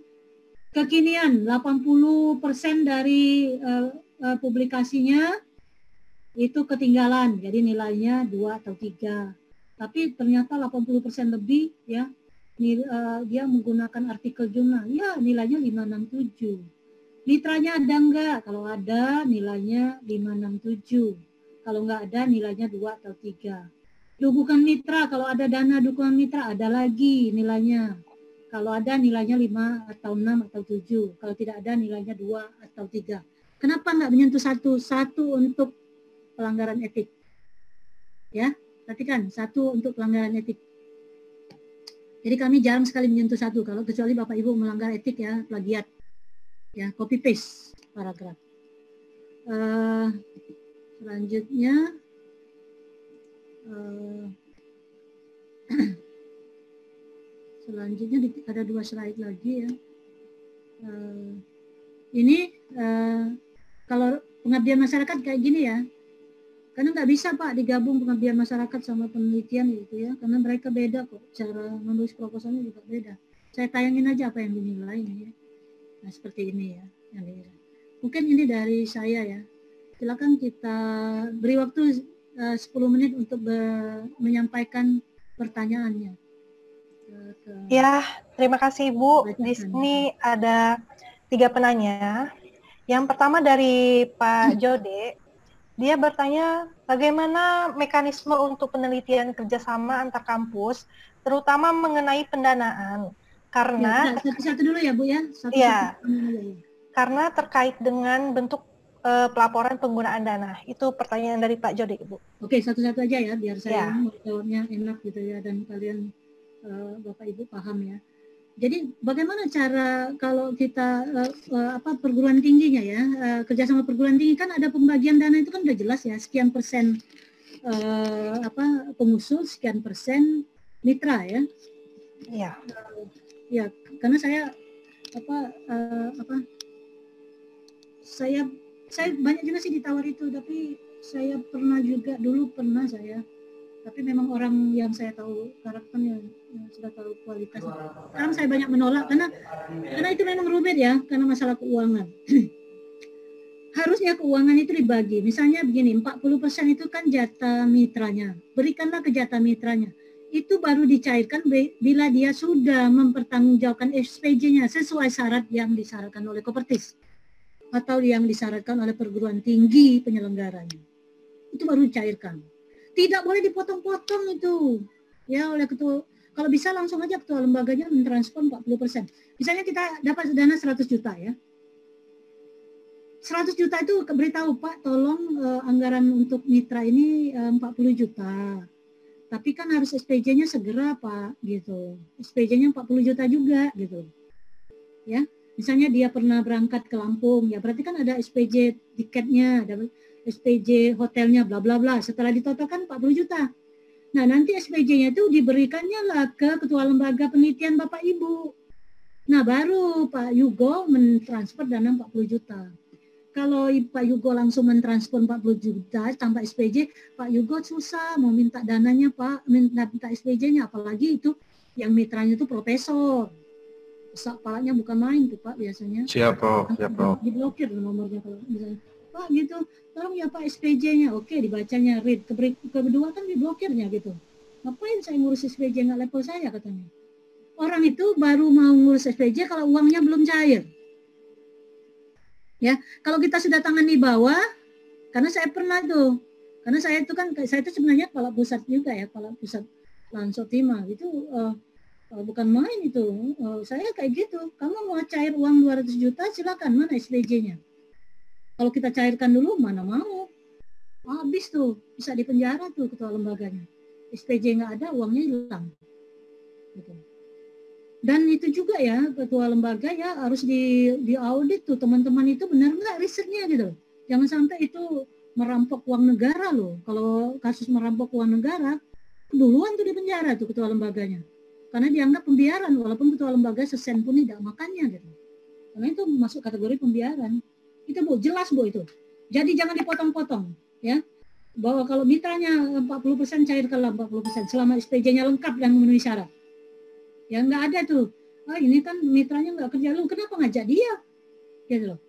kekinian, 80% dari publikasinya itu ketinggalan, jadi nilainya 2 atau 3. Tapi ternyata 80% lebih ya. Dia menggunakan artikel jurnal, ya nilainya 567. Mitranya ada enggak? Kalau ada nilainya 567. Kalau enggak ada nilainya 2 atau 3. Dukungan mitra, kalau ada dana dukungan mitra ada lagi nilainya. Kalau ada nilainya 5 atau 6 atau 7. Kalau tidak ada nilainya 2 atau 3. Kenapa enggak menyentuh satu? Satu untuk pelanggaran etik. Ya, perhatikan, satu untuk pelanggaran etik. Jadi kami jarang sekali menyentuh satu, kalau kecuali Bapak Ibu melanggar etik ya, plagiat, ya copy paste paragraf. Selanjutnya, ada 2 slide lagi ya. Ini kalau pengabdian masyarakat kayak gini ya. Karena nggak bisa Pak digabung pengabdian masyarakat sama penelitian gitu ya, karena mereka beda kok, cara menulis proposalnya juga beda. Saya tayangin aja apa yang dinilai ini ya. Nah seperti ini ya. Mungkin ini dari saya ya. Silakan kita beri waktu 10 menit untuk menyampaikan pertanyaannya. Ya, terima kasih Ibu. Di sini ada 3 penanya. Yang pertama dari Pak Jode. Dia bertanya bagaimana mekanisme untuk penelitian kerjasama antar kampus, terutama mengenai pendanaan. Karena satu-satu dulu ya Bu ya. Karena terkait dengan bentuk pelaporan penggunaan dana. Itu pertanyaan dari Pak Jody, Ibu. Oke, satu-satu aja ya, biar saya jawabnya enak gitu ya, dan kalian Bapak Ibu paham ya. Jadi bagaimana cara kalau kita perguruan tingginya ya, kerjasama perguruan tinggi kan ada pembagian dana itu kan udah jelas ya, sekian persen pengusul, sekian persen mitra ya. Iya. Ya, karena saya saya banyak juga sih ditawar itu, tapi saya pernah saya, tapi memang orang yang saya tahu karakternya, yang sudah tahu kualitas. Sekarang saya banyak menolak karena itu memang rumit ya, karena masalah keuangan. Harusnya keuangan itu dibagi. Misalnya begini, 40% itu kan jatah mitranya. Berikanlah ke jatah mitranya. Itu baru dicairkan bila dia sudah mempertanggungjawabkan SPJ-nya sesuai syarat yang disyaratkan oleh Kopertis atau yang disyaratkan oleh perguruan tinggi penyelenggaranya. Itu baru dicairkan. Tidak boleh dipotong-potong itu. Ya, oleh ketua, kalau bisa langsung aja ketua lembaganya mentransfer 40%. Misalnya kita dapat dana 100 juta ya. 100 juta itu beritahu Pak, tolong anggaran untuk mitra ini 40 juta. Tapi kan harus SPJ-nya segera Pak, gitu. SPJ-nya 40 juta juga, gitu. Ya, misalnya dia pernah berangkat ke Lampung, ya berarti kan ada SPJ tiketnya, ada SPJ hotelnya, bla bla bla. Setelah ditotalkan 40 juta. Nah, nanti SPJ-nya itu diberikannya lah ke ketua lembaga penelitian Bapak Ibu. Nah, baru Pak Yugo mentransfer dana 40 juta. Kalau Pak Yugo langsung mentransfer 40 juta tanpa SPJ, Pak Yugo susah mau minta dananya Pak, minta SPJ-nya, apalagi itu yang mitranya itu profesor. Kepalanya bukan main tuh Pak biasanya. Siap Prof. Diblokir nomornya kalau misalnya. Pak gitu, tolong ya Pak SPJ-nya. Oke, dibacanya read. Kedua kan diblokirnya gitu. Ngapain saya ngurus SPJ nggak level saya katanya. Orang itu baru mau ngurus SPJ kalau uangnya belum cair. Ya, kalau kita sudah tangan di bawah, karena saya pernah tuh, karena saya itu sebenarnya kepala pusat juga ya, kepala pusat Lansotima itu Bukan main itu. Saya kayak gitu. Kamu mau cair uang 200 juta, silakan. Mana SPJ-nya? Kalau kita cairkan dulu, mana mau? Habis tuh, bisa dipenjara tuh ketua lembaganya. SPJ nggak ada, uangnya hilang. Gitu. Dan itu juga ya, ketua lembaga ya harus diaudit tuh teman-teman itu benar nggak risetnya gitu. Jangan sampai itu merampok uang negara loh. Kalau kasus merampok uang negara, duluan tuh dipenjara tuh ketua lembaganya. Karena dianggap pembiaran, walaupun ketua lembaga sesen pun tidak makannya gitu. Karena itu masuk kategori pembiaran. Itu Bu, jelas Bu itu. Jadi jangan dipotong-potong ya. Bahwa kalau mitranya 40% cairkanlah 40% selama SPJ-nya lengkap dan memenuhi syarat. Ya nggak ada tuh. Ini kan mitranya nggak kerja lu, kenapa ngajak dia? Gitu loh.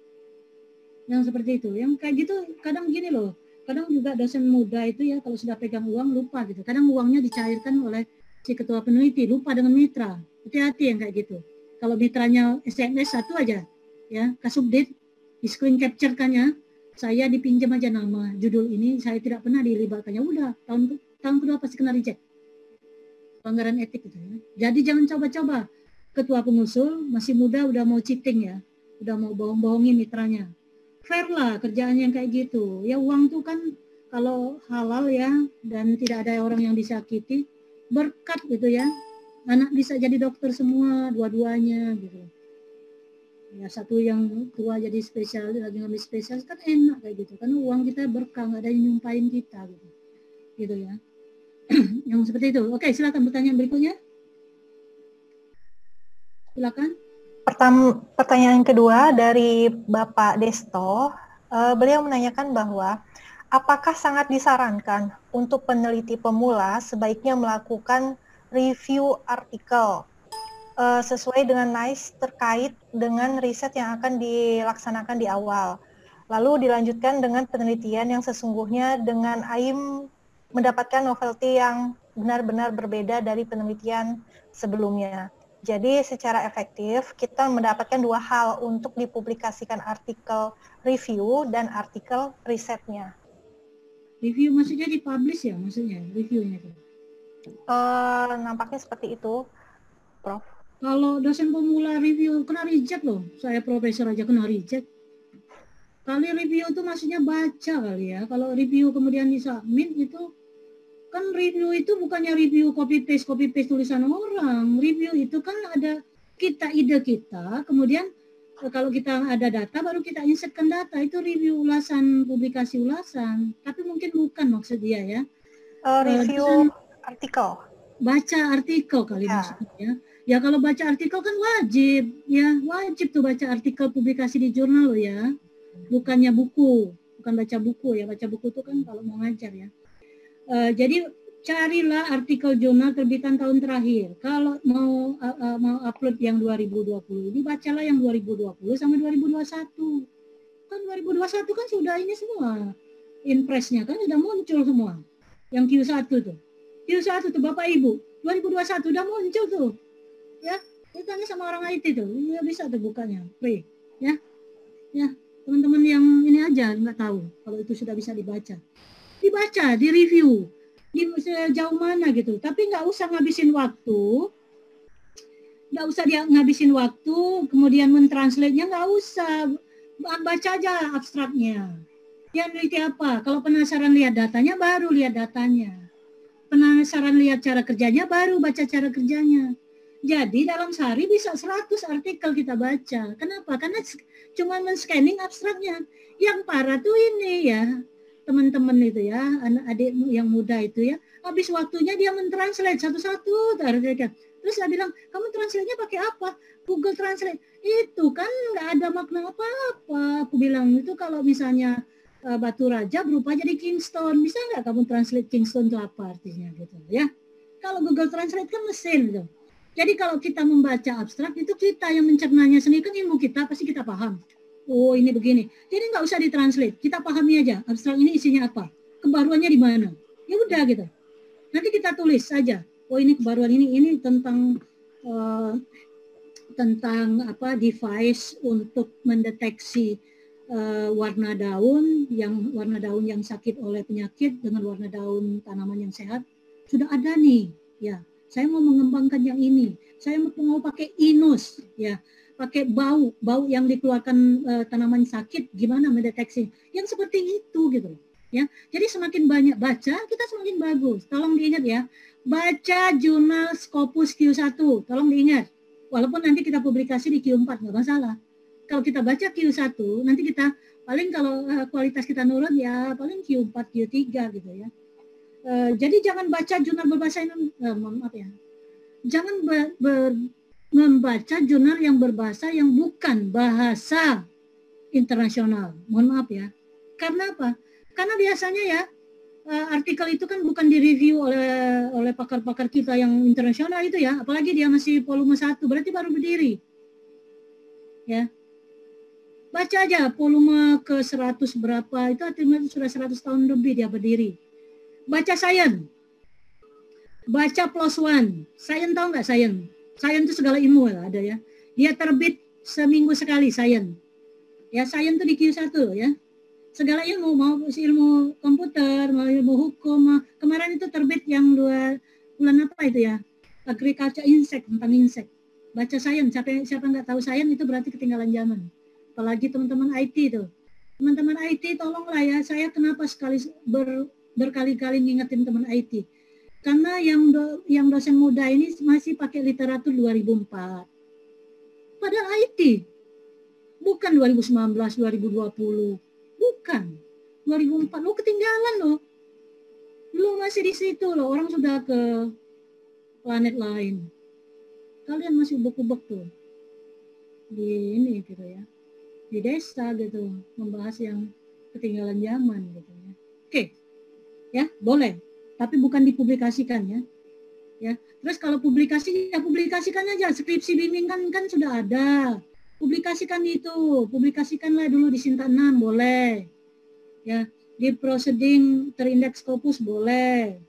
Yang seperti itu. Yang kayak gitu kadang gini loh. Kadang juga dosen muda itu ya kalau sudah pegang uang lupa gitu. Kadang uangnya dicairkan oleh si ketua peneliti, lupa dengan mitra. Hati-hati yang kayak gitu. Kalau mitranya SMS satu aja, ya kasubdit, di screen capture-kannya, saya dipinjam aja nama judul ini, saya tidak pernah dilibatkannya. Udah, tahun kedua pasti kena reject. Pelanggaran etik gitu ya. Jadi jangan coba-coba. Ketua pengusul masih muda udah mau cheating ya, udah mau bohong-bohongin mitranya. Fair lah kerjaannya yang kayak gitu. Ya uang tuh kan kalau halal ya dan tidak ada orang yang disakiti, berkat gitu ya. Anak bisa jadi dokter semua, dua-duanya gitu. Ya satu yang tua jadi spesialis, lagi ngambil spesialis kan enak kayak gitu. Karena uang kita berkah, nggak ada yang nyumpain kita gitu. Gitu ya. Yang seperti itu. Oke, silakan pertanyaan berikutnya. Silakan. Pertanyaan kedua dari Bapak Desto. Beliau menanyakan bahwa apakah sangat disarankan untuk peneliti pemula sebaiknya melakukan review artikel sesuai dengan NICE terkait dengan riset yang akan dilaksanakan di awal. Lalu dilanjutkan dengan penelitian yang sesungguhnya dengan AIM mendapatkan novelty yang benar-benar berbeda dari penelitian sebelumnya. Jadi secara efektif kita mendapatkan dua hal untuk dipublikasikan artikel review dan artikel risetnya. Review maksudnya dipublish ya maksudnya reviewnya itu? Nampaknya seperti itu, Prof. Kalau dosen pemula review kena reject loh, saya profesor aja kena reject. Kali review itu maksudnya baca kali ya. Kalau review kemudian disubmit itu kan review itu bukannya review copy paste tulisan orang. Review itu kan ada ide kita, kemudian kalau kita ada data baru kita insertkan data. Itu review ulasan, publikasi ulasan. Tapi mungkin bukan maksud dia ya. Review artikel. Baca artikel kali ya. Maksudnya. Ya kalau baca artikel kan wajib, ya wajib tuh baca artikel publikasi di jurnal loh ya. Bukannya buku, bukan baca buku ya. Baca buku itu kan kalau mau ngajar ya. Jadi carilah artikel jurnal terbitan tahun terakhir. Kalau mau upload yang 2020 ini bacalah yang 2020 sama 2021. Kan 2021 kan sudah ini semua. Impresnya kan sudah muncul semua. Yang Q1 tuh. Q1 tuh Bapak Ibu, 2021 udah muncul tuh. Ya, ditanya sama orang IT tuh. Ya bisa tuh bukanya, free. Ya. Ya, teman-teman yang ini aja nggak tahu kalau itu sudah bisa dibaca. Dibaca, di-review, di sejauh mana gitu. Tapi nggak usah ngabisin waktu, kemudian mentranslate-nya nggak usah. Baca aja abstraknya. Yang neliti apa? Kalau penasaran lihat datanya, baru lihat datanya. Penasaran lihat cara kerjanya, baru baca cara kerjanya. Jadi dalam sehari bisa 100 artikel kita baca. Kenapa? Karena cuma men-scanning abstraknya. Yang parah tuh ini ya, teman-teman itu ya, anak-adik yang muda itu ya, habis waktunya dia mentranslate satu-satu. Terus saya bilang, kamu translate-nya pakai apa? Google Translate. Itu kan nggak ada makna apa-apa. Aku bilang, itu kalau misalnya Batu Raja berupa jadi Kingston, bisa nggak kamu translate Kingston itu apa artinya gitu ya? Kalau Google Translate kan mesin gitu. Jadi kalau kita membaca abstrak, itu kita yang mencernanya sendiri, kan ilmu kita, pasti kita paham. Oh ini begini. Jadi nggak usah ditranslate, kita pahami aja abstrak ini isinya apa, kebaruannya di mana. Ya udah gitu. Nanti kita tulis saja. Oh ini kebaruan ini tentang apa device untuk mendeteksi warna daun yang sakit oleh penyakit dengan warna daun tanaman yang sehat. Sudah ada nih. Ya, saya mau mengembangkan yang ini. saya mau pakai inus, ya, pakai bau yang dikeluarkan tanaman sakit, gimana mendeteksi? Yang seperti itu gitu, ya. Jadi semakin banyak baca, kita semakin bagus. Tolong diingat ya, baca jurnal Scopus Q1, tolong diingat. Walaupun nanti kita publikasi di Q4 nggak masalah. Kalau kita baca Q1, nanti kita paling kalau kualitas kita nurun ya paling Q4, Q3 gitu ya. Jadi jangan baca jurnal berbahasa Indonesia, maaf ya. Jangan membaca jurnal yang berbahasa yang bukan bahasa internasional. Mohon maaf ya. Karena apa? Karena biasanya ya artikel itu kan bukan direview oleh pakar-pakar kita yang internasional itu ya. Apalagi dia masih volume 1, berarti baru berdiri. Ya. Baca aja volume ke 100 berapa, itu artinya sudah 100 tahun lebih dia berdiri. Baca Science. Baca PLOS ONE. Science tahu nggak Science? Science itu segala ilmu ya, ada ya. Dia terbit seminggu sekali Science. Ya, Science itu di Q1 ya. Segala ilmu, mau ilmu komputer, mau ilmu hukum. Kemarin itu terbit yang 2 bulan apa itu ya? Agriculture Insect, tentang insect. Baca Science. Siapa nggak tahu Science itu berarti ketinggalan zaman. Apalagi teman-teman IT itu. Teman-teman IT tolonglah ya. Saya kenapa sekali berkali-kali ngingetin teman IT. Karena yang dosen muda ini masih pakai literatur 2004. Padahal IT. Bukan 2019, 2020. Bukan. 2004. Lo ketinggalan loh. Lo masih di situ loh. Orang sudah ke planet lain. Kalian masih ubek-ubek tuh. Di ini gitu ya. Di desa gitu. Membahas yang ketinggalan zaman gitu ya. Oke. Ya, boleh. Tapi bukan dipublikasikan ya. Ya. Terus kalau publikasi ya publikasikan aja. Skripsi bimbingan kan sudah ada. Publikasikan itu. Publikasikanlah dulu di Sinta 6 boleh. Ya, di Proceeding Terindeks Scopus boleh.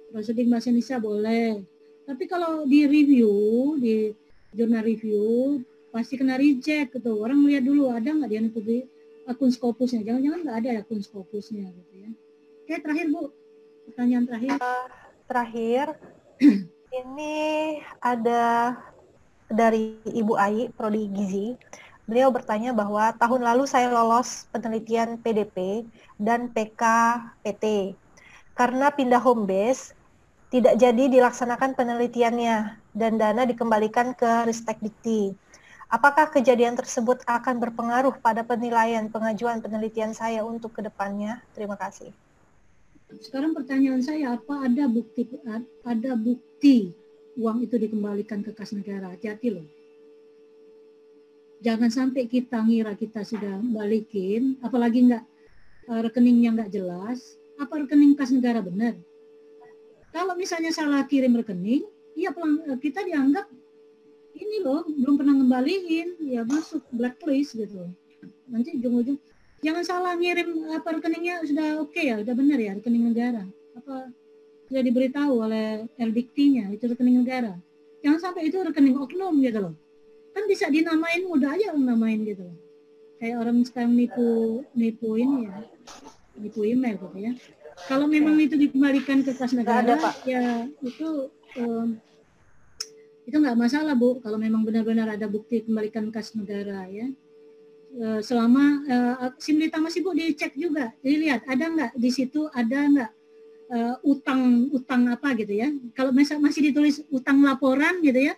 Proceeding Bahasa Indonesia boleh. Tapi kalau di review, di jurnal review pasti kena reject gitu. Orang lihat dulu ada nggak dia publik akun Scopusnya. Jangan-jangan nggak ada akun Scopusnya gitu ya. Oke, terakhir Bu. Pertanyaan terakhir. Terakhir, ini ada dari Ibu Ai, Prodi Gizi. Beliau bertanya bahwa tahun lalu saya lolos penelitian PDP dan PKPT. Karena pindah home base, tidak jadi dilaksanakan penelitiannya dan dana dikembalikan ke Ristek Dikti. Apakah kejadian tersebut akan berpengaruh pada penilaian pengajuan penelitian saya untuk kedepannya? Terima kasih. Sekarang pertanyaan saya, apa ada bukti uang itu dikembalikan ke kas negara? Hati-hati loh. Jangan sampai kita ngira kita sudah balikin, apalagi rekeningnya nggak jelas. Apa rekening kas negara benar? Kalau misalnya salah kirim rekening, ya kita dianggap ini loh belum pernah ngembaliin, ya masuk blacklist gitu. Nanti ujung-ujung jangan salah ngirim apa rekeningnya sudah oke ya, sudah benar ya rekening negara. Apa sudah diberitahu oleh LDikti-nya itu rekening negara. Jangan sampai itu rekening oknum gitu loh. Kan bisa dinamain mudah aja orang namain gitu loh. Kayak orang sekarang nipu ini ya. Nipu email gitu ya. Kalau memang itu dikembalikan ke kas negara ya itu nggak masalah Bu. Kalau memang benar-benar ada bukti kembalikan kas negara ya. Selama simultan masih Bu dicek juga, jadi lihat ada nggak di situ ada nggak utang apa gitu ya. Kalau masih ditulis utang laporan gitu ya,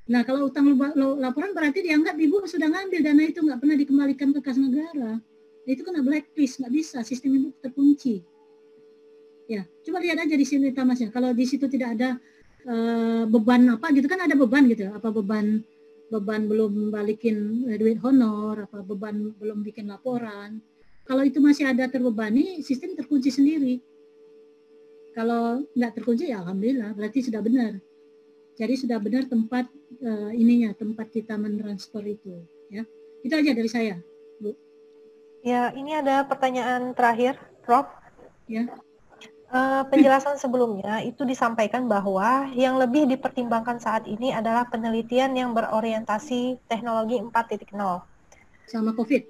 nah kalau utang laporan berarti dianggap Ibu sudah ngambil dana itu nggak pernah dikembalikan ke kas negara. Nah, itu kena blacklist, nggak bisa, sistem Ibu terkunci. Ya, coba lihat aja di simultan Masnya. Kalau di situ tidak ada beban apa gitu kan ada beban gitu, apa beban belum balikin duit honor, apa beban belum bikin laporan. Kalau itu masih ada terbebani, sistem terkunci sendiri. Kalau nggak terkunci ya alhamdulillah, berarti sudah benar. Jadi sudah benar tempat tempat kita mentransfer itu. Ya, itu aja dari saya, Bu. Ya, ini ada pertanyaan terakhir, Prof. Ya. Penjelasan sebelumnya itu disampaikan bahwa yang lebih dipertimbangkan saat ini adalah penelitian yang berorientasi teknologi 4.0. Sama COVID.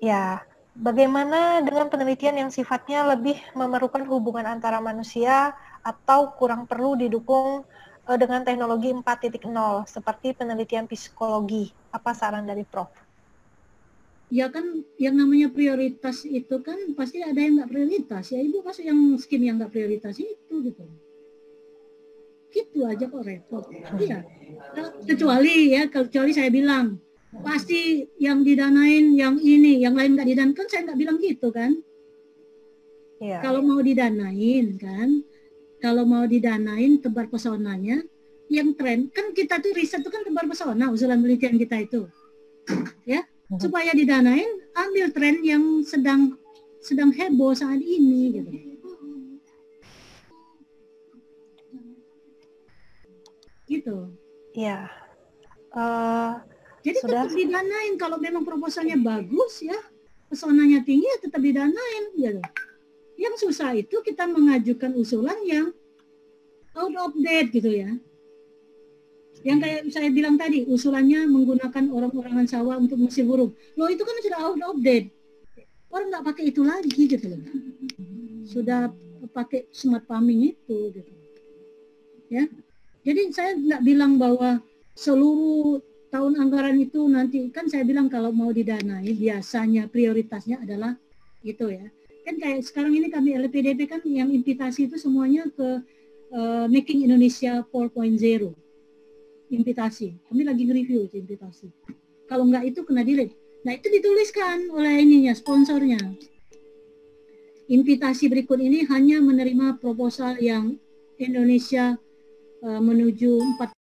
Ya, bagaimana dengan penelitian yang sifatnya lebih memerlukan hubungan antara manusia atau kurang perlu didukung dengan teknologi 4.0 seperti penelitian psikologi. Apa saran dari Prof? Ya kan yang namanya prioritas itu kan pasti ada yang nggak prioritas. Ya Ibu masuk yang skim yang nggak prioritas itu gitu. Gitu aja kok repot. Iya. Kecuali saya bilang pasti yang didanain yang ini, yang lain nggak didanain, kan saya nggak bilang gitu kan. Iya. Kalau mau didanain kan, kalau mau didanain tebar pesonanya, yang tren kan kita tuh riset itu kan tebar pesona usulan penelitian kita itu, ya supaya didanain ambil tren yang sedang heboh saat ini gitu. Gitu. Iya. Jadi Sudah. tetap didanain kalau memang proposalnya bagus ya, pesonanya tinggi ya tetap didanain gitu. Yang susah itu kita mengajukan usulan yang out of date gitu ya. Yang kayak saya bilang tadi, usulannya menggunakan orang-orangan sawah untuk musim burung. Loh itu kan sudah out of date. Orang nggak pakai itu lagi gitu loh. Sudah pakai smart farming itu gitu. Ya. Jadi saya nggak bilang bahwa seluruh tahun anggaran itu nanti, kan saya bilang kalau mau didanai biasanya prioritasnya adalah gitu ya. Kan kayak sekarang ini kami LPDP kan yang invitasi itu semuanya ke Making Indonesia 4.0. Invitasi. Kami lagi nge-review itu invitasi. Kalau enggak itu kena delete. Nah itu dituliskan oleh ininya, sponsornya. Invitasi berikut ini hanya menerima proposal yang Indonesia menuju 4